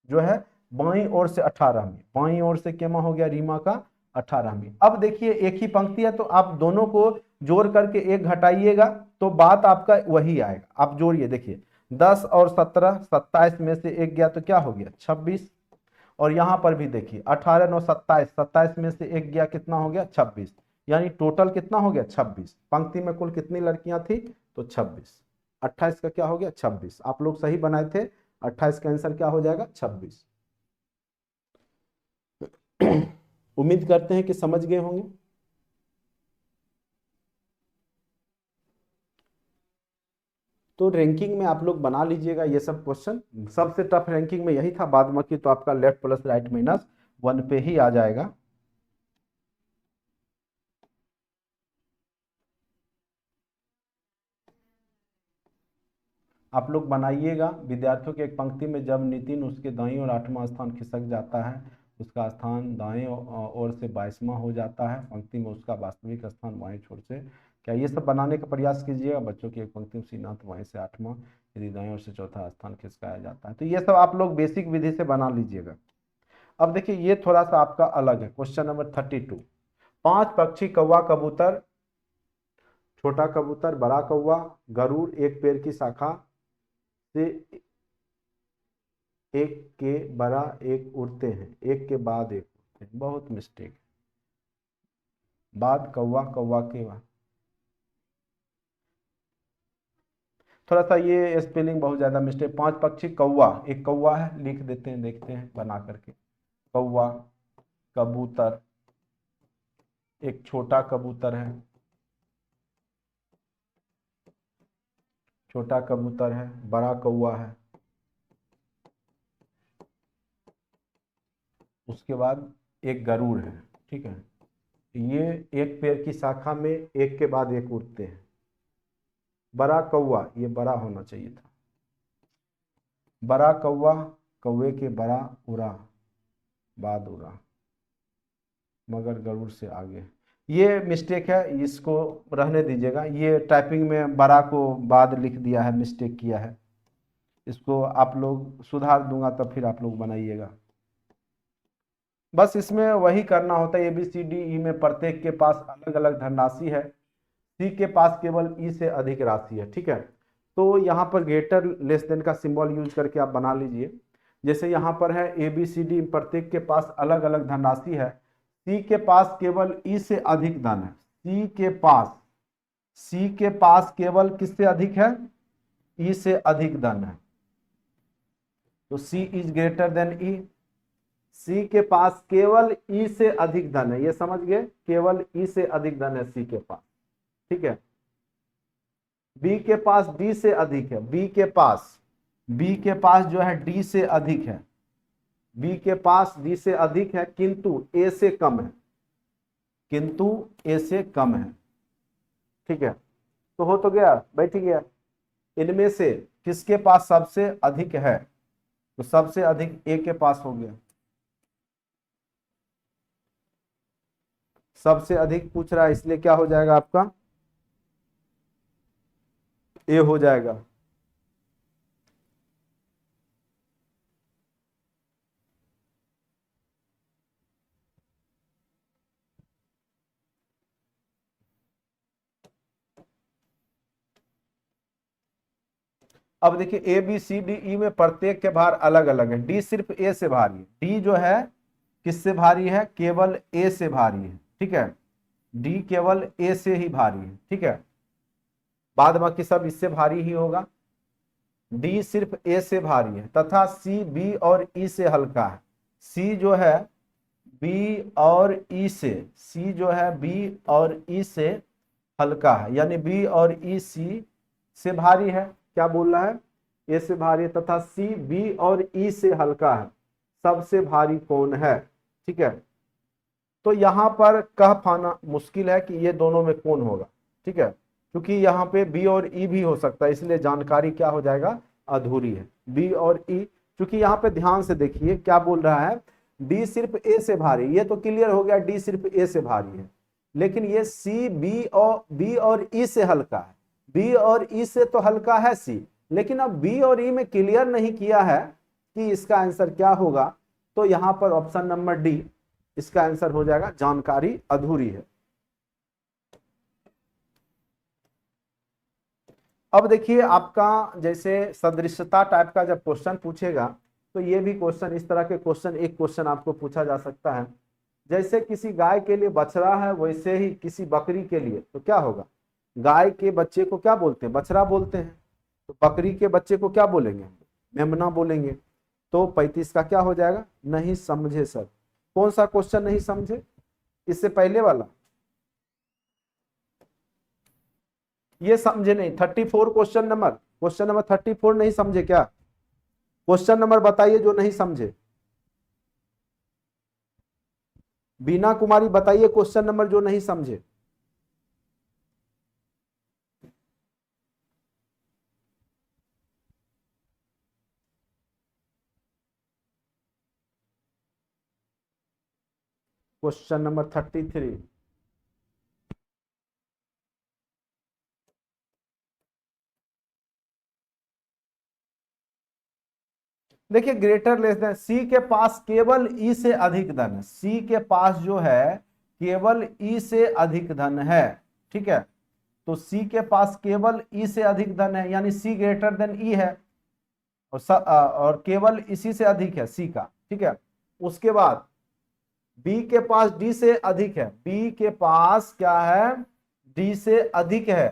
जो है बाई ओर से 18वीं, बाई ओर से क्या हो गया रीमा का 18वीं। अब देखिए एक ही पंक्ति है, तो आप दोनों को जोड़ करके एक घटाइएगा तो बात आपका वही आएगा। आप जोड़िए, देखिए 10 और 17, 27 में से एक गया तो क्या हो गया 26, और यहां पर भी देखिए 18 9 27, 27 में से एक गया कितना हो गया 26, यानी टोटल कितना हो गया 26। पंक्ति में कुल कितनी लड़कियां थी, तो 26, 28 का क्या हो गया 26। आप लोग सही बनाए थे, 28 का आंसर क्या हो जाएगा 26। उम्मीद करते हैं कि समझ गए होंगे। तो रैंकिंग में आप लोग बना लीजिएगा ये सब क्वेश्चन। सबसे टफ रैंकिंग में यही था, बाद बाकी तो आपका लेफ्ट प्लस राइट माइनस 1 पे ही आ जाएगा। आप लोग बनाइएगा। विद्यार्थियों की एक पंक्ति में जब नितिन उसके दाईं ओर 8वां स्थान खिसक जाता है, उसका स्थान दाएं ओर से 22वां हो जाता है, पंक्ति में उसका वास्तविक स्थान बाएं छोर से। क्या ये सब बनाने का प्रयास कीजिएगा। बच्चों की एक पंक्ति में सीनांत बाएं से 8वां, यदि दाएं ओर से चौथा स्थान खिसकाया जाता है, तो ये सब आप लोग बेसिक विधि से बना लीजिएगा। अब देखिए ये थोड़ा सा आपका अलग है। क्वेश्चन नंबर 32, 5 पक्षी कौवा कबूतर, छोटा कबूतर, बड़ा कौवा, गरुड़ एक पेड़ की शाखा से एक के बरा एक उड़ते हैं, एक के बाद एक उड़ते हैं। बहुत मिस्टेक है। बाद कौवा, कौवा के बाद, थोड़ा सा ये स्पेलिंग बहुत ज्यादा मिस्टेक। 5 पक्षी कौवा, एक कौवा है, लिख देते हैं, देखते हैं बना करके। कौवा, कबूतर, एक छोटा कबूतर है, छोटा कबूतर है, बड़ा कौवा है, उसके बाद एक गरुड़ है। ठीक है, ये एक पेड़ की शाखा में एक के बाद एक उड़ते हैं। बड़ा कौवा, ये बड़ा होना चाहिए था। बड़ा कौवा, कौवे के बड़ा उड़ा, बाद उड़ा, मगर गरुड़ से आगे। ये मिस्टेक है, इसको रहने दीजिएगा। ये टाइपिंग में बड़ा को बाद लिख दिया है, मिस्टेक किया है। इसको आप लोग सुधार दूंगा तब फिर आप लोग बनाइएगा। बस इसमें वही करना होता है। ABCDE में प्रत्येक के पास अलग अलग धनराशि है, सी के पास केवल ई से अधिक राशि है। ठीक है, तो यहाँ पर ग्रेटर लेस देन का सिंबल यूज करके आप बना लीजिए। जैसे यहाँ पर है ABCD, प्रत्येक के पास अलग अलग धनराशि है, सी के पास केवल ई से अधिक धन है। सी के पास केवल किससे अधिक है? ई से अधिक धन है, तो सी इज ग्रेटर देन ई। सी के पास केवल ई से अधिक धन है, ये समझ गए, केवल ई से अधिक धन है सी के पास। ठीक है, बी के पास डी से अधिक है, बी के पास जो है डी से अधिक है, बी के पास डी से अधिक है, किंतु ए से कम है, किंतु ए से कम है। ठीक है, तो हो तो गया, बैठ गया। इनमें से किसके पास सबसे अधिक है? तो सबसे अधिक ए के पास हो गया। सबसे अधिक पूछ रहा है, इसलिए क्या हो जाएगा आपका? ए हो जाएगा। अब देखिए ABCDE में प्रत्येक के भार अलग अलग है। डी सिर्फ ए से भारी है। डी जो है किससे भारी है? केवल ए से भारी है। ठीक है, डी केवल ए से ही भारी है। ठीक है, बाद बाकी सब इससे भारी ही होगा। डी सिर्फ ए से भारी है, तथा सी बी और ई से हल्का है। सी जो है बी और ई से, सी जो है बी और ई से हल्का है, यानी बी और ई सी से भारी है। क्या बोल रहा है? ए से भारी है, तथा सी बी और ई से हल्का है। सबसे भारी कौन है? ठीक है, तो यहां पर कह पाना मुश्किल है कि ये दोनों में कौन होगा। ठीक है, क्योंकि यहाँ पे बी और ई भी हो सकता है, इसलिए जानकारी क्या हो जाएगा? अधूरी है। बी और ई, क्योंकि यहाँ पे ध्यान से देखिए क्या बोल रहा है, डी सिर्फ ए से भारी, ये तो क्लियर हो गया, डी सिर्फ ए से भारी है। लेकिन ये सी बी और ई से हल्का है। बी और ई से तो हल्का है सी, लेकिन अब बी और ई में क्लियर नहीं किया है कि इसका आंसर क्या होगा। तो यहां पर ऑप्शन नंबर डी इसका आंसर हो जाएगा, जानकारी अधूरी है। अब देखिए आपका जैसे सदृशता टाइप का जब क्वेश्चन पूछेगा, तो ये भी क्वेश्चन, इस तरह के क्वेश्चन, एक क्वेश्चन आपको पूछा जा सकता है। जैसे किसी गाय के लिए बछड़ा है, वैसे ही किसी बकरी के लिए, तो क्या होगा? गाय के बच्चे को क्या बोलते हैं? बछड़ा बोलते हैं। तो बकरी के बच्चे को क्या बोलेंगे? मेमना बोलेंगे। तो 35 का क्या हो जाएगा? नहीं समझे सर। कौन सा क्वेश्चन नहीं समझे? इससे पहले वाला। ये समझे नहीं? 34 क्वेश्चन नंबर 34 नहीं समझे क्या? क्वेश्चन नंबर बताइए जो नहीं समझे। बीना कुमारी बताइए क्वेश्चन नंबर जो नहीं समझे। Question number 33। देखिए ग्रेटर लेस देन, सी के पास केवल ई से अधिक धन है, सी के पास जो है केवल ई से अधिक धन है, ठीक है। तो सी के पास केवल ई से अधिक धन है, यानी सी ग्रेटर देन ई है, और केवल इसी से अधिक है सी का, ठीक है। उसके बाद बी के पास डी से अधिक है, बी के पास क्या है, डी से अधिक है,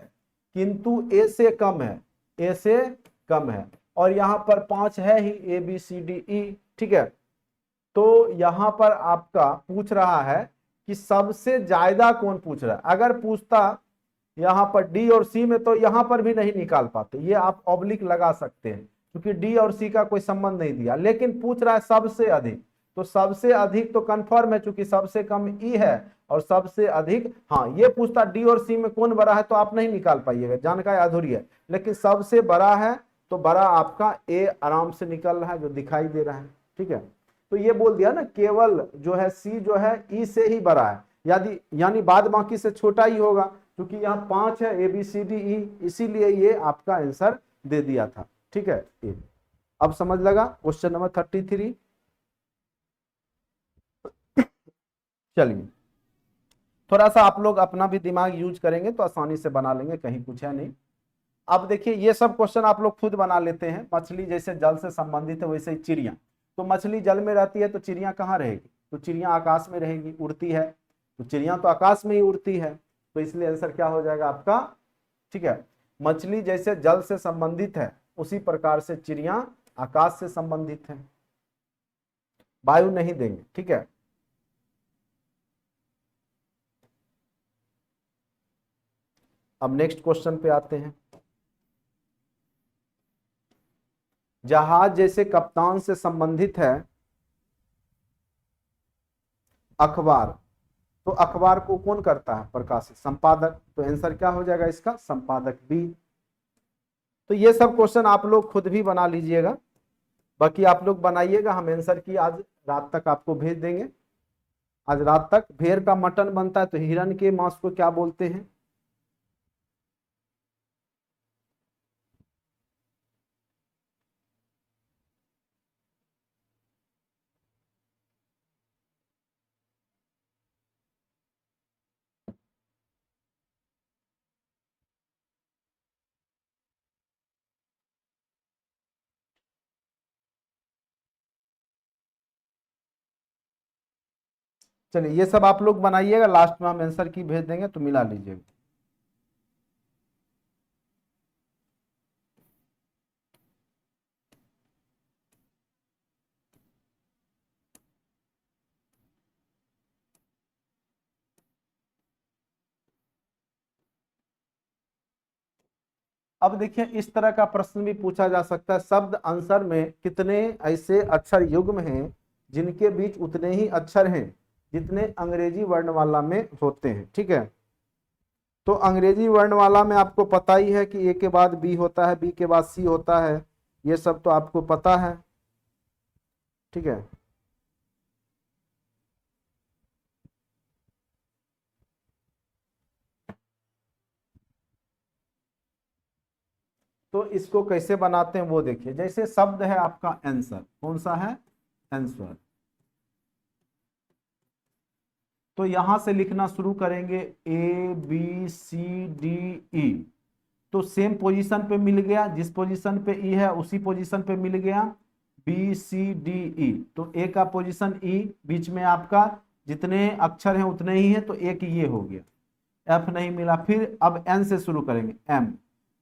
किंतु ए से कम है, ए से कम है, और यहां पर 5 है ही, A B C D E, ठीक है। तो यहां पर आपका पूछ रहा है कि सबसे ज्यादा कौन पूछ रहा है। अगर पूछता यहां पर डी और सी में, तो यहां पर भी नहीं निकाल पाते, ये आप ऑब्लिक लगा सकते हैं क्योंकि डी और सी का कोई संबंध नहीं दिया, लेकिन पूछ रहा है सबसे अधिक, तो सबसे अधिक तो कंफर्म है क्योंकि सबसे कम ई है और सबसे अधिक, हाँ ये पूछता डी और सी में कौन बड़ा है तो आप नहीं निकाल पाइएगा, जानकारी अधूरी है, लेकिन सबसे बड़ा है तो बड़ा आपका ए आराम से निकल रहा है जो दिखाई दे रहा है, ठीक है। तो ये बोल दिया ना केवल जो है सी जो है ई से ही बड़ा है, यदि यानी बाद बाकी से छोटा ही होगा, क्योंकि यहाँ 5 है A B C D E, इसीलिए ये आपका आंसर दे दिया था, ठीक है। ये अब समझ लगा क्वेश्चन नंबर 33। चलिए थोड़ा सा आप लोग अपना भी दिमाग यूज करेंगे तो आसानी से बना लेंगे, कहीं कुछ है नहीं। अब देखिए ये सब क्वेश्चन आप लोग खुद बना लेते हैं। मछली जैसे जल से संबंधित है, वैसे ही चिड़िया, तो मछली जल में रहती है तो चिड़िया कहाँ रहेगी, तो चिड़िया आकाश में रहेगी, उड़ती है, तो चिड़िया तो आकाश में ही उड़ती है, तो इसलिए आंसर क्या हो जाएगा आपका, ठीक है। मछली जैसे जल से संबंधित है उसी प्रकार से चिड़िया आकाश से संबंधित है, वायु नहीं देंगे, ठीक है। अब नेक्स्ट क्वेश्चन पे आते हैं। जहाज जैसे कप्तान से संबंधित है अखबार, तो अखबार को कौन करता है, प्रकाशित, संपादक, तो आंसर क्या हो जाएगा इसका, संपादक बी। तो ये सब क्वेश्चन आप लोग खुद भी बना लीजिएगा, बाकी आप लोग बनाइएगा, हम आंसर की आज रात तक आपको भेज देंगे। आज रात तक भेड़ का मटन बनता है तो हिरण के मांस को क्या बोलते हैं, चलिए ये सब आप लोग बनाइएगा, लास्ट में हम आंसर की भेज देंगे तो मिला लीजिएगा। अब देखिए इस तरह का प्रश्न भी पूछा जा सकता है, शब्द आंसर में कितने ऐसे अक्षर युग्म हैं जिनके बीच उतने ही अक्षर हैं जितने अंग्रेजी वर्णमाला में होते हैं, ठीक है। तो अंग्रेजी वर्णमाला में आपको पता ही है कि ए के बाद बी होता है, बी के बाद सी होता है, ये सब तो आपको पता है, ठीक है। तो इसको कैसे बनाते हैं वो देखिए, जैसे शब्द है आपका आंसर, कौन सा है, आंसर, तो यहां से लिखना शुरू करेंगे A B C D E, तो सेम पोजीशन पे मिल गया, जिस पोजीशन पे ई है उसी पोजीशन पे मिल गया बी सी डी ई, तो ए का पोजीशन ई, बीच में आपका जितने अक्षर हैं उतने ही हैं, तो एक ये हो गया, एफ नहीं मिला, फिर अब एन से शुरू करेंगे, M,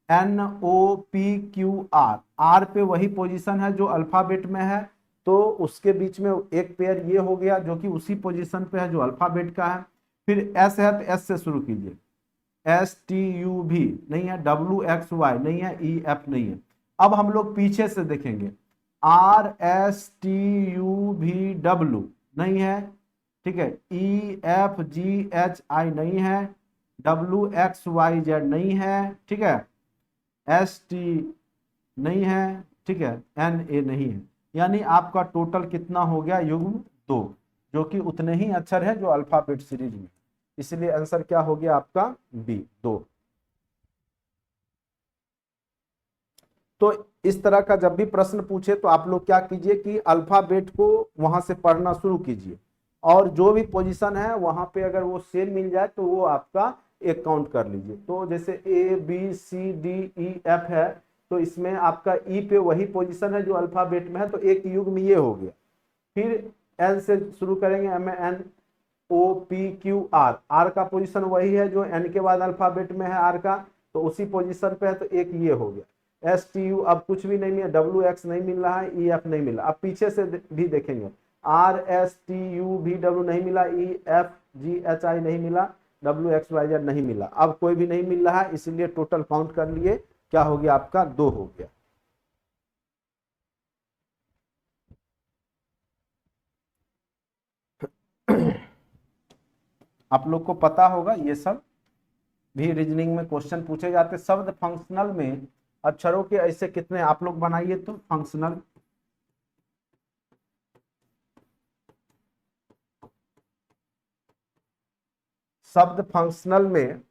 N O P Q R, R पे वही पोजीशन है जो अल्फाबेट में है, तो उसके बीच में एक पेयर ये हो गया जो कि उसी पोजीशन पे है जो अल्फाबेट का है, फिर एस है तो एस से शुरू कीजिए, STUV नहीं है, WXY नहीं है, EF नहीं है। अब हम लोग पीछे से देखेंगे, RSTUVW नहीं है, ठीक है, EFGHI नहीं है, WXYZ नहीं है, ठीक है, ST नहीं है, ठीक है, NA नहीं है। यानी आपका टोटल कितना हो गया, युग्म 2, जो कि उतने ही अक्षर है जो अल्फाबेट सीरीज में, इसलिए आंसर क्या हो गया आपका बी 2। तो इस तरह का जब भी प्रश्न पूछे तो आप लोग क्या कीजिए कि अल्फाबेट को वहां से पढ़ना शुरू कीजिए, और जो भी पोजीशन है वहां पे अगर वो सेम मिल जाए तो वो आपका एक काउंट कर लीजिए। तो जैसे ABCDEF है, तो इसमें आपका ई पे वही पोजीशन है जो अल्फाबेट में है, तो एक युग्म ये हो गया। फिर एन से शुरू करेंगे, MNOPQR, आर का पोजीशन वही है जो एन के बाद अल्फाबेट में है, आर का, तो उसी पोजीशन पे है, तो एक ये हो गया। STU अब कुछ भी नहीं मिला, WX नहीं मिल रहा है, EF नहीं मिला। अब पीछे से भी देखेंगे, RSTUVW नहीं मिला, EFGHI नहीं मिला, WXYZ नहीं मिला। अब कोई भी नहीं मिल रहा है, इसलिए टोटल काउंट कर लिए, क्या हो गया आपका 2 हो गया। आप लोग को पता होगा ये सब भी रीजनिंग में क्वेश्चन पूछे जाते। शब्द फंक्शनल में अक्षरों के ऐसे कितने, आप लोग बनाइए तो फंक्शनल, शब्द फंक्शनल में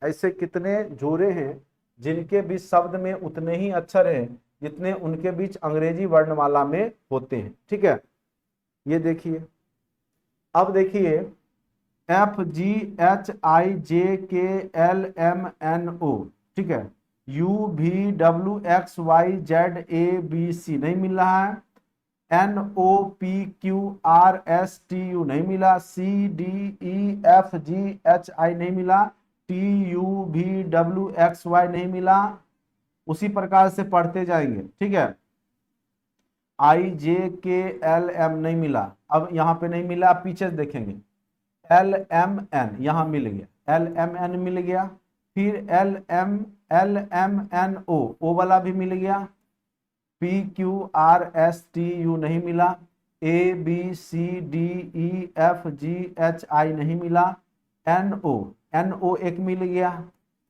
ऐसे कितने जोड़े हैं जिनके बीच शब्द में उतने ही अक्षर हैं जितने उनके बीच अंग्रेजी वर्णमाला में होते हैं, ठीक है। ये देखिए, अब देखिए FGHIJKLMNO, ठीक है, UVWXYZABC नहीं मिल रहा है, NOPQRSTU नहीं मिला, CDEFGHI नहीं मिला, TUVWXY नहीं मिला। उसी प्रकार से पढ़ते जाएंगे, ठीक है। IJKLM नहीं मिला, अब यहाँ पे नहीं मिला, आप पीछे देखेंगे, LMN यहाँ मिल गया, LMN मिल गया, फिर LMNO, ओ वाला भी मिल गया, PQRSTU नहीं मिला, ABCDEFGHI नहीं मिला, NO एक मिल गया,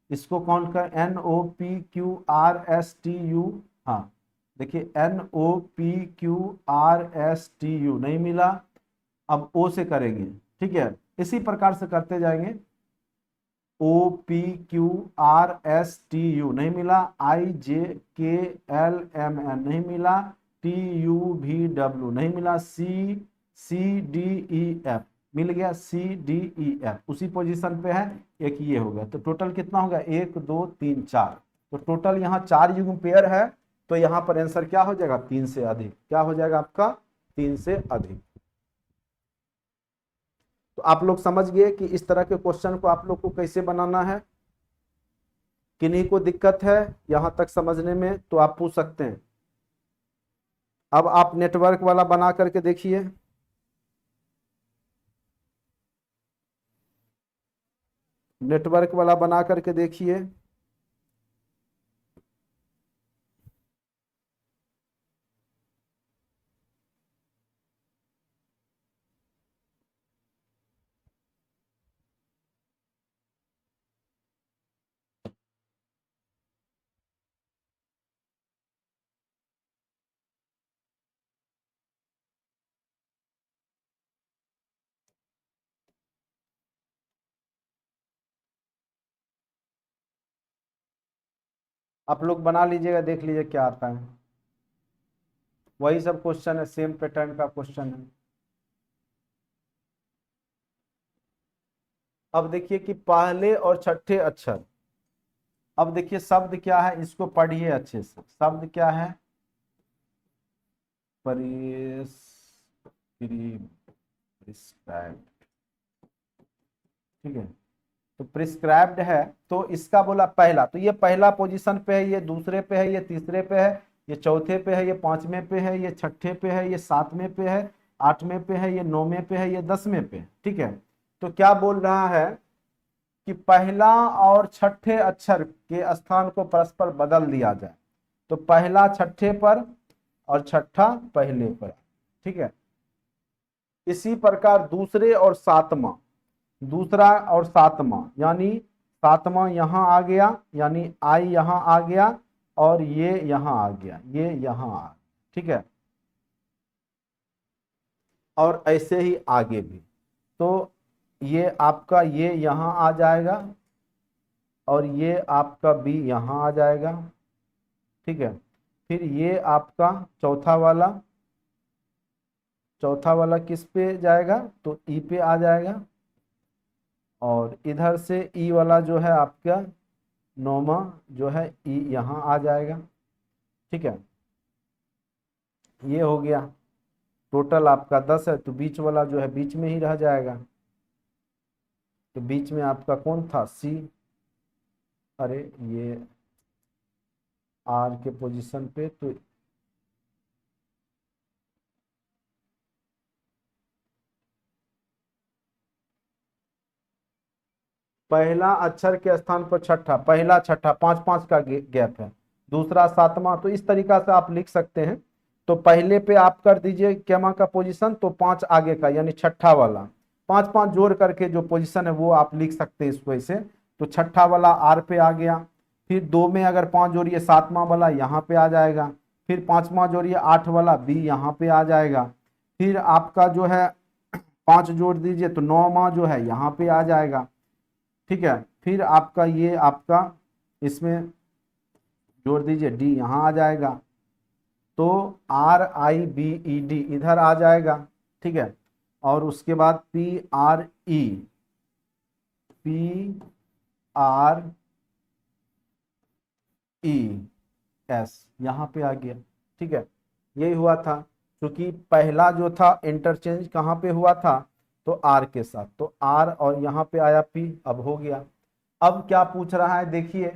इसको काउंट कर, NOPQRSTU, हाँ देखिए NOPQRSTU नहीं मिला। अब O से करेंगे, ठीक है, इसी प्रकार से करते जाएंगे, OPQRSTU नहीं मिला, IJKLMN नहीं मिला, TUVW नहीं मिला, CDEF मिल गया, CDEF उसी पोजीशन पे है, एक ये हो गया। तो टोटल कितना होगा, 1 2 3 4, तो टोटल यहाँ 4 युग्म पेयर है, तो यहाँ पर आंसर क्या हो जाएगा, 3 से अधिक, क्या हो जाएगा आपका 3 से अधिक। तो आप लोग समझ गए कि इस तरह के क्वेश्चन को आप लोग को कैसे बनाना है। किन्हीं को दिक्कत है यहां तक समझने में तो आप पूछ सकते हैं। अब आप नेटवर्क वाला बना करके देखिए, नेटवर्क वाला बना करके देखिए। आप लोग बना लीजिएगा, देख लीजिए क्या आता है। वही सब क्वेश्चन है, सेम पैटर्न का क्वेश्चन है। अब देखिए कि पहले और छठे अक्षर, अब देखिए शब्द क्या है, इसको पढ़िए अच्छे से। शब्द क्या है, प्रिस्क्राइब्ड, ठीक है। तो प्रिस्क्राइब्ड है, तो इसका बोला पहला, तो ये पहला पोजीशन पे है, ये दूसरे पे है, ये तीसरे पे है, ये चौथे पे है, ये पांचवें पे है, ये छठे पे है, ये सातवें पे है, आठवें पे है, ये नौवें पे है, ये 10वें पे है, ठीक है। तो क्या बोल रहा है कि पहला और छठे अक्षर के स्थान को परस्पर बदल दिया जाए। तो पहला छठे पर और छठा पहले पर, ठीक है। इसी प्रकार दूसरे और सातवां, दूसरा और सातवां, यानी सातवां यहां आ गया, यानी आई यहां आ गया और ये यहां आ गया, ये यहां आ गया, ठीक है। और ऐसे ही आगे भी। तो ये आपका ये यहां आ जाएगा और ये आपका बी यहां आ जाएगा, ठीक है। फिर ये आपका चौथा वाला किस पे जाएगा, तो ई पे आ जाएगा। और इधर से ई वाला जो है आपका नौमा जो है ई यहां आ जाएगा, ठीक है। ये हो गया। टोटल आपका 10 है, तो बीच वाला जो है बीच में ही रह जाएगा। तो बीच में आपका कौन था, सी। अरे ये आर के पोजीशन पे, तो पहला अक्षर के स्थान पर छठा, पहला छठा, पांच पांच का गैप है, दूसरा सातवां, तो इस तरीका से आप लिख सकते हैं। तो पहले पे आप कर दीजिए केमा का पोजीशन, तो पांच आगे का यानी छठा वाला, पांच पांच जोड़ करके जो पोजीशन है वो आप लिख सकते हैं इसको ऐसे। तो छठा वाला आर पे आ गया। फिर दो में अगर पांच जोड़िए सातवां वाला यहाँ पे आ जाएगा। फिर पांचवां जोड़िए आठ वाला बी यहाँ पे आ जाएगा। फिर आपका जो है पांच जोड़ दीजिए तो नौवां जो है यहाँ पे आ जाएगा, ठीक है। फिर आपका ये आपका इसमें जोड़ दीजिए डी यहां आ जाएगा। तो RIBED इधर आ जाएगा, ठीक है। और उसके बाद PRES यहां पे आ गया, ठीक है। यही हुआ था, क्योंकि पहला जो था इंटरचेंज कहां पे हुआ था, तो आर के साथ, तो आर और यहां पे आया पी, अब हो गया। अब क्या पूछ रहा है देखिए,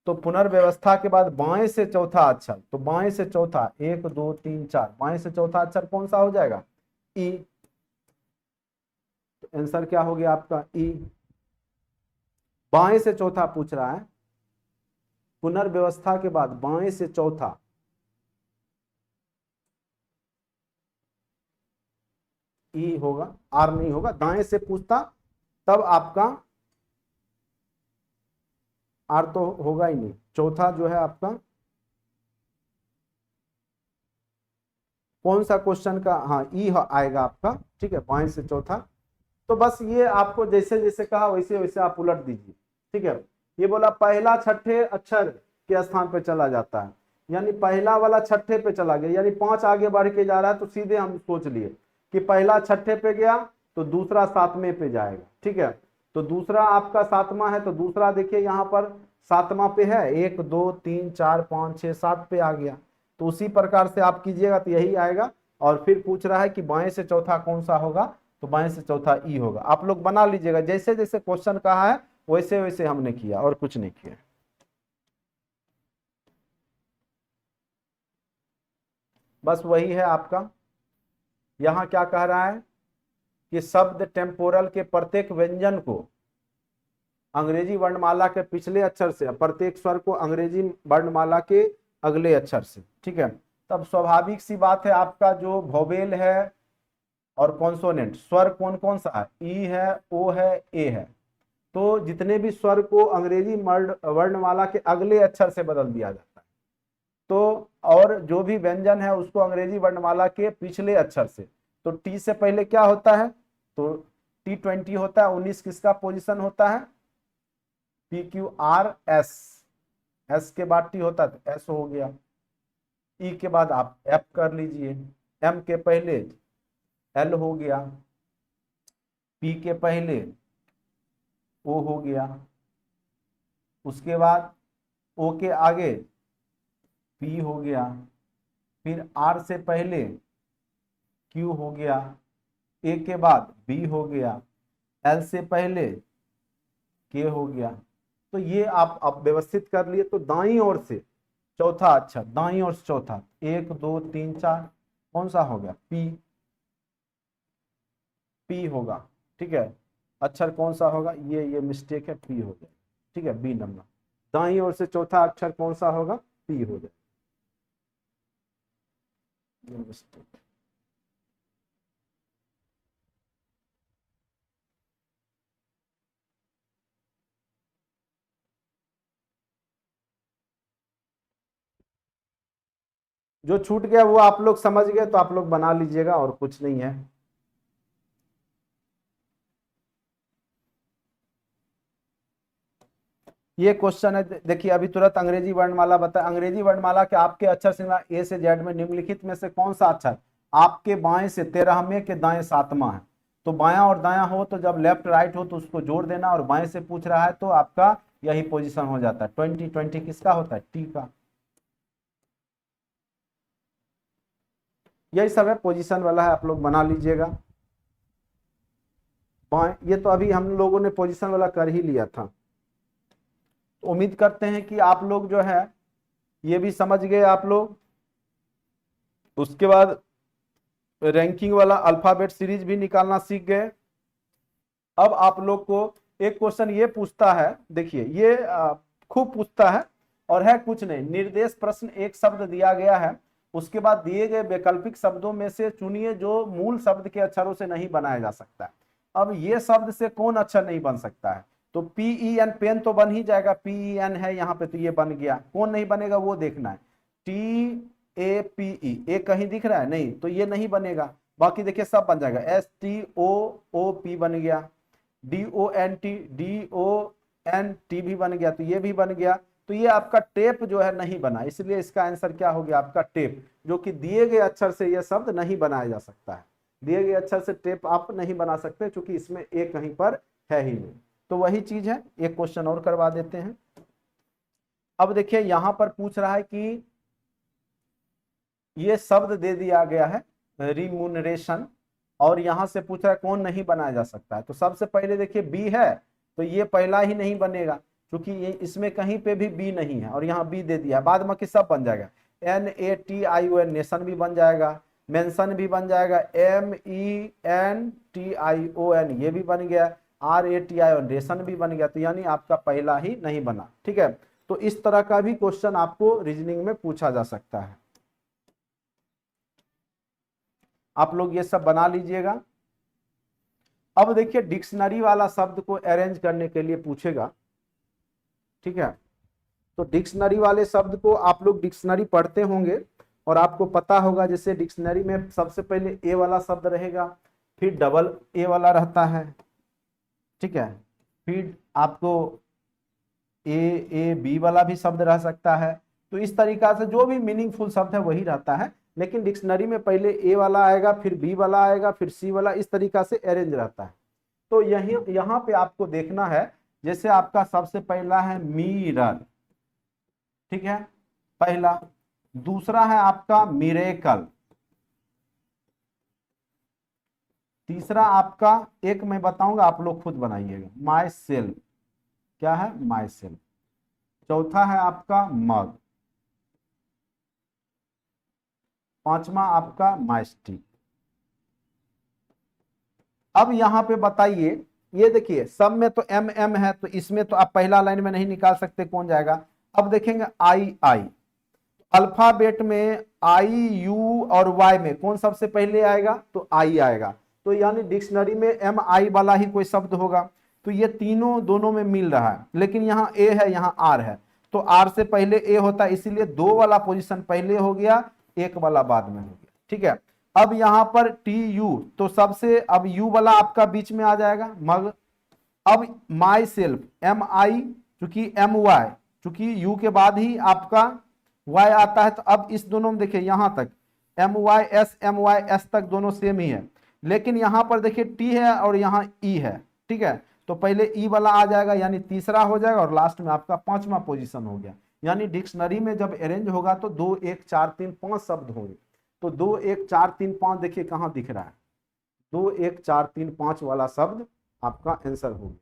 तो पुनर्व्यवस्था के बाद बाएं से चौथा अक्षर, तो बाएं से चौथा, एक दो तीन चार, बाएं से चौथा अक्षर कौन सा हो जाएगा, ई। तो आंसर क्या हो गया आपका, ई। बाएं से चौथा पूछ रहा है, पुनर्व्यवस्था के बाद बाएं से चौथा, ई होगा, आर नहीं होगा। दाएं से पूछता तब आपका आर तो होगा ही नहीं। चौथा जो है आपका कौन सा क्वेश्चन का, हाँ ई आएगा आपका, ठीक है, बाएं से चौथा। तो बस ये आपको जैसे जैसे कहा वैसे वैसे आप उलट दीजिए, ठीक है। ये बोला पहला छठे अक्षर के स्थान पे चला जाता है, यानी पहला वाला छठे पे चला गया, यानी पांच आगे बढ़ के जा रहा है। तो सीधे हम सोच लिए कि पहला छठे पे गया तो दूसरा सातवें पे जाएगा, ठीक है। तो दूसरा आपका सातवां है, तो दूसरा देखिए यहाँ पर सातवां पे है, एक दो तीन चार पाँच छः सात पे आ गया। तो उसी प्रकार से आप कीजिएगा तो यही आएगा। और फिर पूछ रहा है कि बाएं से चौथा कौन सा होगा, तो बाएं से चौथा ई होगा। आप लोग बना लीजिएगा, जैसे जैसे क्वेश्चन कहा है वैसे वैसे हमने किया, और कुछ नहीं किया। बस वही है आपका। यहां क्या कह रहा है कि शब्द टेम्पोरल के प्रत्येक व्यंजन को अंग्रेजी वर्णमाला के पिछले अक्षर से, प्रत्येक स्वर को अंग्रेजी वर्णमाला के अगले अक्षर से, ठीक है। तब स्वाभाविक सी बात है, आपका जो वोवेल है और कॉन्सोनेंट स्वर कौन कौन सा है, ई है, ओ है, ए है। तो जितने भी स्वर को अंग्रेजी वर्णमाला के अगले अक्षर से बदल दिया जाता है। तो और जो भी व्यंजन है उसको अंग्रेजी वर्णमाला के पिछले अक्षर से। तो टी से पहले क्या होता है, तो T20 होता है। 19 किसका पोजीशन होता है, PQRS। एस के बाद टी होता है तो एस हो गया। ई के बाद आप एफ कर लीजिए, एम के पहले एल हो गया, पी के पहले ओ हो गया, उसके बाद ओ के आगे पी हो गया, फिर आर से पहले क्यू हो गया, ए के बाद बी हो गया, एल से पहले के हो गया। तो ये आप व्यवस्थित कर लिए। तो दाईं ओर से चौथा अक्षर, दाईं ओर से चौथा, एक दो तीन चार, कौन सा हो गया, पी, पी होगा, ठीक है। अक्षर कौन सा होगा, ये मिस्टेक है, पी हो जाए, ठीक है, बी नंबर। दाईं ओर से चौथा अक्षर कौन सा होगा, पी हो जाए, ये मिस्टेक। जो छूट गया वो आप लोग समझ गए तो आप लोग बना लीजिएगा, और कुछ नहीं है। ये क्वेश्चन है, देखिए अभी तुरंत अंग्रेजी वर्णमाला बता, अंग्रेजी वर्णमाला के आपके अक्षर श्रृंखला ए से जेड में निम्नलिखित में से कौन सा अक्षर आपके बाएं से 13वें के दाएं 7वां है। तो बायां और दायां हो तो जब लेफ्ट राइट हो तो उसको जोड़ देना, और बाएं से पूछ रहा है तो आपका यही पोजीशन हो जाता है। 20 किसका होता है, टी का। यही सब है, पोजीशन वाला है, आप लोग बना लीजिएगा। बाएं, ये तो अभी हम लोगों ने पोजीशन वाला कर ही लिया था। उम्मीद करते हैं कि आप लोग जो है ये भी समझ गए आप लोग। उसके बाद रैंकिंग वाला अल्फाबेट सीरीज भी निकालना सीख गए। अब आप लोग को एक क्वेश्चन ये पूछता है, देखिए ये खूब पूछता है और है कुछ नहीं, निर्देश प्रश्न, एक शब्द दिया गया है, उसके बाद दिए गए वैकल्पिक शब्दों में से चुनिए जो मूल शब्द के अक्षरों से नहीं बनाया जा सकता है। अब ये शब्द से कौन अक्षर नहीं बन सकता है, तो PEN, पेन तो बन ही जाएगा, PEN है यहाँ पे तो ये बन गया। कौन नहीं बनेगा वो देखना है, TAPE, ए कहीं दिख रहा है नहीं, तो ये नहीं बनेगा। बाकी देखिए सब बन जाएगा, STOOP बन गया, DONT भी बन गया, तो ये भी बन गया। तो ये आपका टेप जो है नहीं बना, इसलिए इसका आंसर क्या हो गया आपका टेप, जो कि दिए गए अक्षर से यह शब्द नहीं बनाया जा सकता है। दिए गए अक्षर से टेप आप नहीं बना सकते क्योंकि इसमें एक कहीं पर है ही नहीं। तो वही चीज है, एक क्वेश्चन और करवा देते हैं। अब देखिए यहां पर पूछ रहा है कि ये शब्द दे दिया गया है रिम्यूनरेशन, और यहां से पूछ रहा है कौन नहीं बनाया जा सकता है। तो सबसे पहले देखिए बी है, तो ये पहला ही नहीं बनेगा क्योंकि ये इसमें कहीं पे भी बी नहीं है, और यहाँ बी दे दिया, बाद में कि सब बन जाएगा। NATION, नेशन भी बन जाएगा, मेंशन भी बन जाएगा, MENTION ये भी बन गया, RATION रेशन भी बन गया। तो यानी आपका पहला ही नहीं बना, ठीक है। तो इस तरह का भी क्वेश्चन आपको रीजनिंग में पूछा जा सकता है। आप लोग ये सब बना लीजिएगा। अब देखिए डिक्शनरी वाला शब्द को अरेंज करने के लिए पूछेगा, ठीक है। तो डिक्शनरी वाले शब्द को आप लोग डिक्शनरी पढ़ते होंगे और आपको पता होगा, जैसे डिक्शनरी में सबसे पहले ए वाला शब्द रहेगा, फिर डबल ए वाला रहता है, ठीक है, फिर आपको बी वाला भी शब्द रह सकता है। तो इस तरीका से जो भी मीनिंगफुल शब्द है वही रहता है, लेकिन डिक्शनरी में पहले ए वाला आएगा, फिर बी वाला आएगा, फिर सी वाला, इस तरीका से अरेंज रहता है। तो यहाँ पे आपको देखना है, जैसे आपका सबसे पहला है मिरर, ठीक है, पहला। दूसरा है आपका मिरेकल, तीसरा आपका, एक मैं बताऊंगा आप लोग खुद बनाइएगा, माई सेल्फ, क्या है, माई सेल्फ। चौथा है आपका मग, पांचवा आपका माइस्टिक। अब यहां पे बताइए, ये देखिए सब में तो MM है, तो इसमें तो आप पहला लाइन में नहीं निकाल सकते, कौन जाएगा। अब देखेंगे आई, अल्फाबेट में IU और Y में कौन सबसे पहले आएगा, तो आई आएगा। तो यानी डिक्शनरी में MI वाला ही कोई शब्द होगा। तो ये तीनों दोनों में मिल रहा है, लेकिन यहाँ A है, यहाँ R है, तो R से पहले A होता है, इसीलिए 2 वाला पोजीशन पहले हो गया, 1 वाला बाद में हो गया, ठीक है। अब यहां पर TU, तो सबसे अब U वाला आपका बीच में आ जाएगा, मग। अब माई सेल्फ, MI, चूंकि MY, चूंकि U के बाद ही आपका Y आता है, तो अब इस दोनों में देखिए यहां तक MYS तक दोनों सेम ही है, लेकिन यहां पर देखिए T है और यहाँ E है, ठीक है। तो पहले E वाला आ जाएगा, यानी तीसरा हो जाएगा, और लास्ट में आपका 5वां पोजीशन हो गया। यानी डिक्शनरी में जब अरेंज होगा तो 2 1 4 3 5 शब्द होंगे। तो 2 1 4 3 5 देखिए कहां दिख रहा है, 2 1 4 3 5 वाला शब्द आपका आंसर हो गया।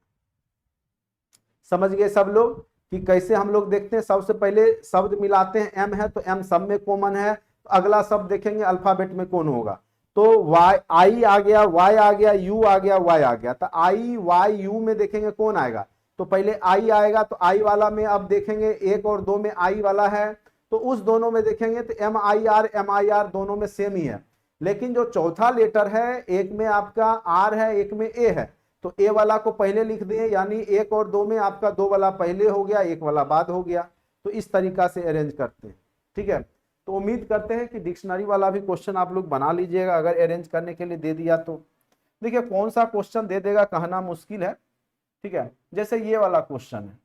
समझ गए सब लोग कि कैसे हम लोग देखते हैं, सबसे पहले शब्द मिलाते हैं, M है तो M सब में कॉमन है, तो अगला शब्द देखेंगे अल्फाबेट में कौन होगा। तो y आई आ गया, y आ गया, u आ गया, y आ गया। तो i y u में देखेंगे कौन आएगा, तो पहले i आएगा, तो i वाला में अब देखेंगे 1 और 2 में i वाला है, तो उस दोनों में देखेंगे तो MIR दोनों में सेम ही है। लेकिन जो चौथा लेटर है, एक में आपका r है, एक में a है, तो a वाला को पहले लिख दिए, यानी 1 और 2 में आपका 2 वाला पहले हो गया, 1 वाला बाद हो गया। तो इस तरीका से अरेंज करते हैं, ठीक है। तो उम्मीद करते हैं कि डिक्शनरी वाला भी क्वेश्चन आप लोग बना लीजिएगा, अगर अरेंज करने के लिए दे दिया तो। देखिए कौन सा क्वेश्चन दे देगा कहना मुश्किल है, ठीक है। जैसे ये वाला क्वेश्चन है,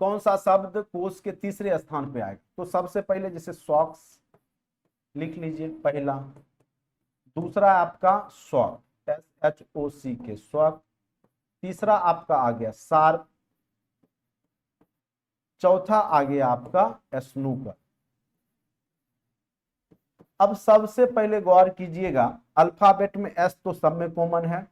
कौन सा शब्द कोश के तीसरे स्थान पे आएगा, तो सबसे पहले जैसे सॉक्स लिख लीजिए पहला, दूसरा आपका सॉक, SHOC के सॉक, तीसरा आपका आ गया शार्प, चौथा आ गया आपका स्नूकर। अब सबसे पहले गौर कीजिएगा, अल्फाबेट में S तो सब में कॉमन है,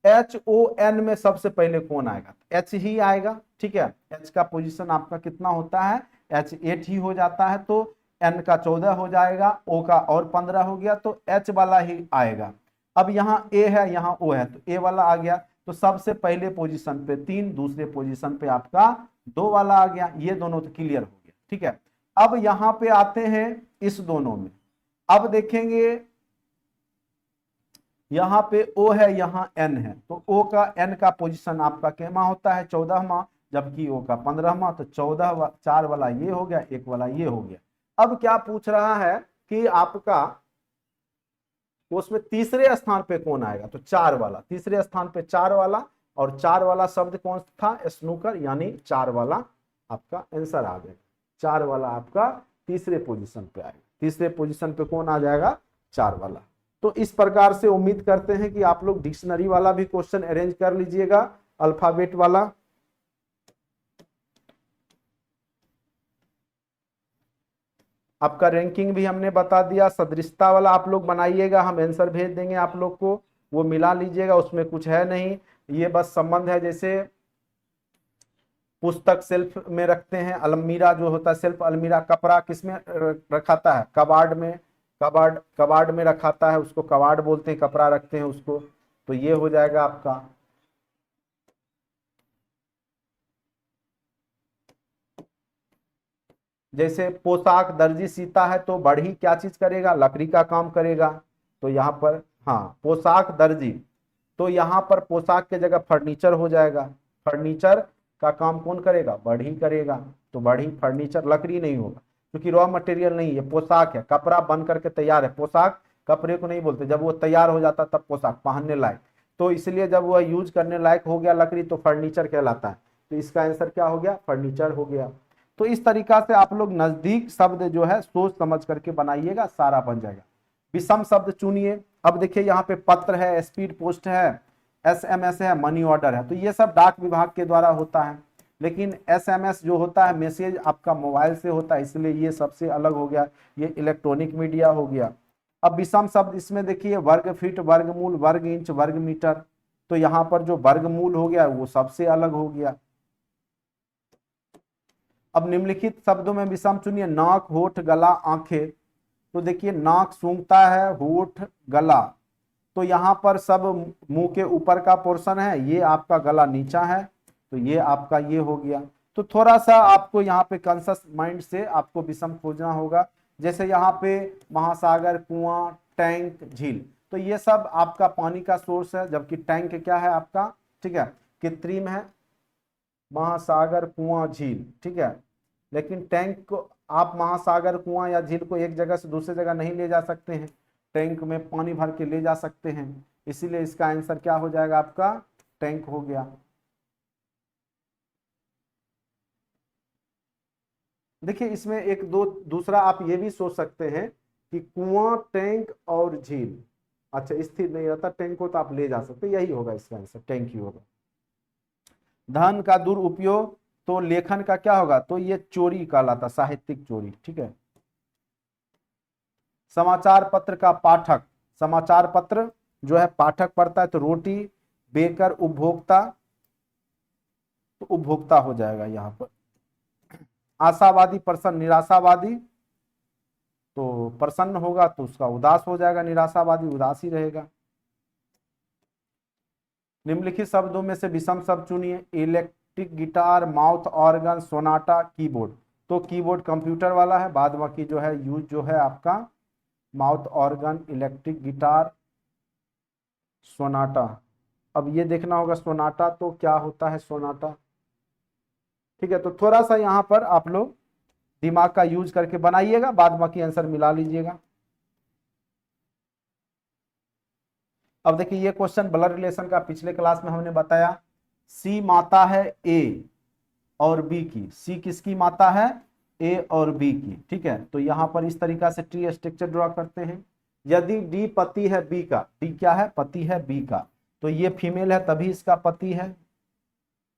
HON में सबसे पहले कौन आएगा, H ही आएगा, ठीक है। H का पोजीशन आपका कितना होता है, H 8 ही हो जाता है, तो N का 14 हो जाएगा, O का और 15 हो गया, तो H वाला ही आएगा। अब यहाँ A है, यहाँ O है, तो A वाला आ गया, तो सबसे पहले पोजीशन पे 3, दूसरे पोजीशन पे आपका 2 वाला आ गया, ये दोनों तो क्लियर हो गया, ठीक है। अब यहाँ पे आते हैं इस दोनों में, अब देखेंगे यहां पे O है, यहां N है, तो O का N का पोजीशन आपका केमा होता है 14वां, जबकि O का 15वां, तो 14 4 वाला ये हो गया, 1 वाला ये हो गया। अब क्या पूछ रहा है कि आपका उसमें तीसरे स्थान पे कौन आएगा, तो 4 वाला, तीसरे स्थान पे 4 वाला, और 4 वाला शब्द कौन था, स्नूकर, यानी 4 वाला आपका आंसर आ जाएगा। 4 वाला आपका तीसरे पोजीशन पे आएगा, तीसरे पोजीशन पे कौन आ जाएगा, 4 वाला। तो इस प्रकार से उम्मीद करते हैं कि आप लोग डिक्शनरी वाला भी क्वेश्चन अरेंज कर लीजिएगा, अल्फाबेट वाला। आपका रैंकिंग भी हमने बता दिया, सदृशता वाला आप लोग बनाइएगा, हम आंसर भेज देंगे आप लोग को, वो मिला लीजिएगा, उसमें कुछ है नहीं, ये बस संबंध है। जैसे पुस्तक सेल्फ में रखते हैं, अलमीरा जो होता है सेल्फ अलमीरा, कपड़ा किसमें रखाता है, कबाड़ में, कबाड़ में रखाता है, उसको कबाड़ बोलते हैं, कपड़ा रखते हैं उसको, तो ये हो जाएगा आपका। जैसे पोशाक दर्जी सीता है, तो बढ़ी क्या चीज करेगा, लकड़ी का काम करेगा, तो यहाँ पर हाँ पोशाक दर्जी, तो यहाँ पर पोशाक के जगह फर्नीचर हो जाएगा, फर्नीचर का काम कौन करेगा, बढ़ी करेगा, तो बढ़ी फर्नीचर, लकड़ी नहीं होगा क्योंकि रॉ मटेरियल नहीं है, पोशाक है, कपड़ा बन करके तैयार है, पोशाक कपड़े को नहीं बोलते, जब वो तैयार हो जाता तब पोशाक पहनने लायक, तो इसलिए जब वह यूज करने लायक हो गया लकड़ी तो फर्नीचर कहलाता है, तो इसका आंसर क्या हो गया, फर्नीचर हो गया। तो इस तरीका से आप लोग नजदीक शब्द जो है सोच समझ करके बनाइएगा, सारा बन जाएगा। विषम शब्द चुनिए। अब देखिए यहाँ पे पत्र है, स्पीड पोस्ट है, SMS है, मनी ऑर्डर है, तो ये सब डाक विभाग के द्वारा होता है, लेकिन SMS जो होता है मैसेज आपका मोबाइल से होता है, इसलिए ये सबसे अलग हो गया, ये इलेक्ट्रॉनिक मीडिया हो गया। अब विषम शब्द इसमें देखिए वर्ग फीट, वर्गमूल, वर्ग इंच, वर्ग मीटर, तो यहाँ पर जो वर्गमूल हो गया वो सबसे अलग हो गया। अब निम्नलिखित शब्दों में विषम चुनिए, नाक, होठ, गला, आंखें, तो देखिए नाक सूंघता है, होठ, गला, तो यहाँ पर सब मुंह के ऊपर का पोर्शन है, ये आपका गला नीचा है, तो ये आपका ये हो गया। तो थोड़ा सा आपको यहाँ पे कॉन्शियस माइंड से आपको विषम खोजना होगा। जैसे यहाँ पे महासागर, कुआं, टैंक, झील, तो ये सब आपका पानी का सोर्स है, जबकि टैंक क्या है आपका, ठीक है, कृत्रिम है, महासागर, कुआं, झील, ठीक है। लेकिन टैंक को आप महासागर, कुआं या झील को एक जगह से दूसरी जगह नहीं ले जा सकते हैं, टैंक में पानी भर के ले जा सकते हैं, इसीलिए इसका आंसर क्या हो जाएगा आपका, टैंक हो गया। देखिए इसमें एक दो दूसरा आप ये भी सोच सकते हैं कि कुआं, टैंक और झील, अच्छा स्थिर नहीं रहता, टैंक को तो आप ले जा सकते, यही होगा इसका आंसर, टैंक ही होगा। धन का दुरुपयोग, तो लेखन का क्या होगा, तो ये चोरी कहलाता, साहित्यिक चोरी, ठीक है। समाचार पत्र का पाठक, समाचार पत्र जो है पाठक पढ़ता है, तो रोटी, बेकर, उपभोक्ता, तो उपभोक्ता हो जाएगा यहाँ पर। आशावादी पर्सन, निराशावादी, तो प्रसन्न होगा तो उसका उदास हो जाएगा, निराशावादी उदास ही रहेगा। निम्नलिखित शब्दों में से विषम शब्द चुनिए। Electric guitar, mouth organ, Sonata, keyboard. तो कीबोर्ड कंप्यूटर वाला है, बाद बाकी जो है यूज जो है आपका mouth organ, electric guitar, Sonata. अब ये देखना होगा सोनाटा तो क्या होता है सोनाटा। ठीक है, तो थोड़ा सा यहाँ पर आप लोग दिमाग का यूज करके बनाइएगा, बाद बाकी आंसर मिला लीजिएगा। अब देखिए ये क्वेश्चन ब्लड रिलेशन का पिछले क्लास में हमने बताया। सी माता है ए और बी की। सी किसकी माता है? ए और बी की। ठीक है, तो यहां पर इस तरीका से ट्री स्ट्रक्चर ड्रॉ करते हैं। यदि डी पति है बी का, डी क्या है? पति है बी का, तो ये फीमेल है तभी इसका पति है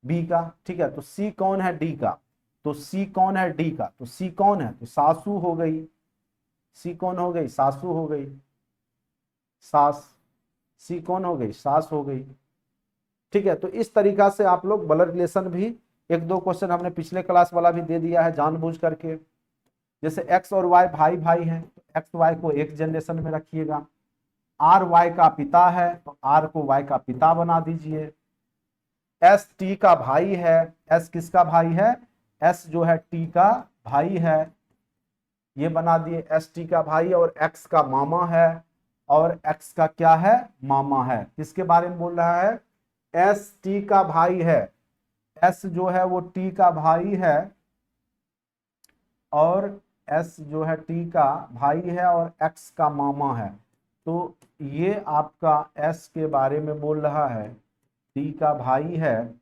बी का। ठीक है, तो सी कौन है? डी का। तो सी कौन है? डी का। तो सी कौन है? तो सासू हो गई। सी कौन हो गई? सासू हो गई, सास। सी कौन हो गई? सास हो गई। ठीक है, तो इस तरीका से आप लोग ब्लड रिलेशन भी, एक दो क्वेश्चन हमने पिछले क्लास वाला भी दे दिया है जानबूझ करके। जैसे एक्स और वाई भाई भाई हैं, तो एक्स वाई को एक जनरेशन में रखिएगा। आर वाई का पिता है तो आर को वाई का पिता बना दीजिए। एस टी का भाई है। एस किसका भाई है? एस जो है टी का भाई है, ये बना दिए एस टी का भाई। और एक्स का मामा है, और एक्स का क्या है? मामा है। किसके बारे में बोल रहा है? एस टी का भाई है। एस जो है वो टी का भाई है, और एस जो है टी का भाई है और एक्स का मामा है। तो ये आपका एस के बारे में बोल रहा है, टी का भाई है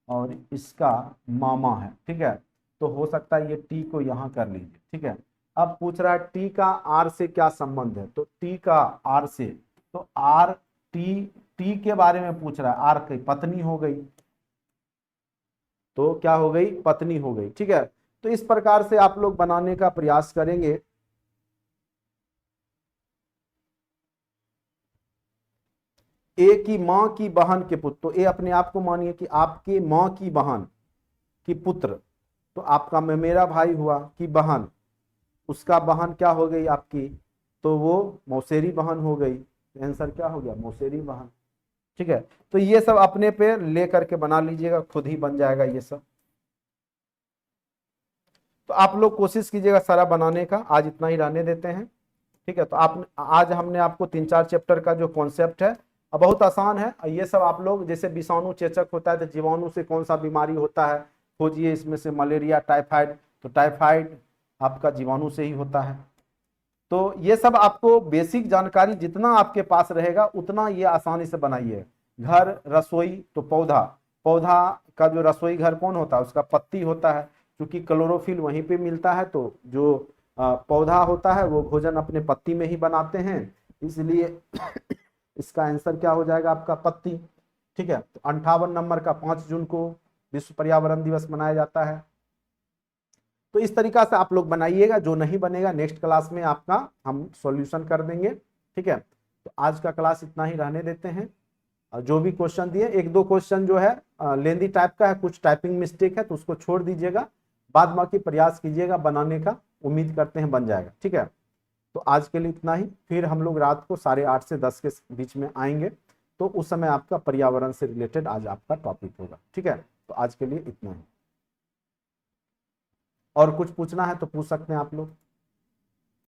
और इसका मामा है। ठीक है, तो हो सकता है ये टी को यहां कर लीजिए। ठीक है, अब पूछ रहा है टी का आर से क्या संबंध है? तो टी का आर से, तो आर टी, टी के बारे में पूछ रहा है। आर की पत्नी हो गई, तो क्या हो गई? पत्नी हो गई। ठीक है, तो इस प्रकार से आप लोग बनाने का प्रयास करेंगे। ए की मां की बहन के पुत्र, तो ए अपने आप को मानिए कि आपकी मां की बहन की पुत्र, तो आपका मेरा भाई हुआ कि बहन, उसका बहन क्या हो गई आपकी? तो वो मौसेरी बहन हो गई। आंसर क्या हो गया? मौसेरी बहन। ठीक है, तो ये सब अपने पे ले करके बना लीजिएगा, खुद ही बन जाएगा ये सब। तो आप लोग कोशिश कीजिएगा सारा बनाने का, आज इतना ही रहने देते हैं। ठीक है, तो आप आज हमने आपको 3-4 चैप्टर का जो कॉन्सेप्ट है, अब बहुत आसान है ये सब। आप लोग जैसे विषाणु चेचक होता है तो जीवाणु से कौन सा बीमारी होता है खोजिए, इसमें से मलेरिया, टाइफाइड, तो टाइफाइड आपका जीवाणु से ही होता है। तो ये सब आपको बेसिक जानकारी जितना आपके पास रहेगा उतना ये आसानी से बनाइए। घर, रसोई, तो पौधा, पौधा का जो रसोई घर कौन होता है? उसका पत्ती होता है, क्योंकि क्लोरोफिल वहीं पे मिलता है। तो जो पौधा होता है वो भोजन अपने पत्ती में ही बनाते हैं, इसलिए इसका आंसर क्या हो जाएगा? आपका पत्ती। ठीक है, तो 58 नंबर का 5 जून को विश्व पर्यावरण दिवस मनाया जाता है। तो इस तरीका से आप लोग बनाइएगा, जो नहीं बनेगा नेक्स्ट क्लास में आपका हम सॉल्यूशन कर देंगे। ठीक है, तो आज का क्लास इतना ही रहने देते हैं। जो भी क्वेश्चन दिए, एक दो क्वेश्चन जो है लेंदी टाइप का है, कुछ टाइपिंग मिस्टेक है तो उसको छोड़ दीजिएगा, बाद बाकी प्रयास कीजिएगा बनाने का, उम्मीद करते हैं बन जाएगा। ठीक है, तो आज के लिए इतना ही। फिर हम लोग रात को 8:30 से 10 के बीच में आएंगे, तो उस समय आपका पर्यावरण से रिलेटेड आज आपका टॉपिक होगा। ठीक है, तो आज के लिए इतना ही। और कुछ पूछना है तो पूछ सकते हैं आप लोग।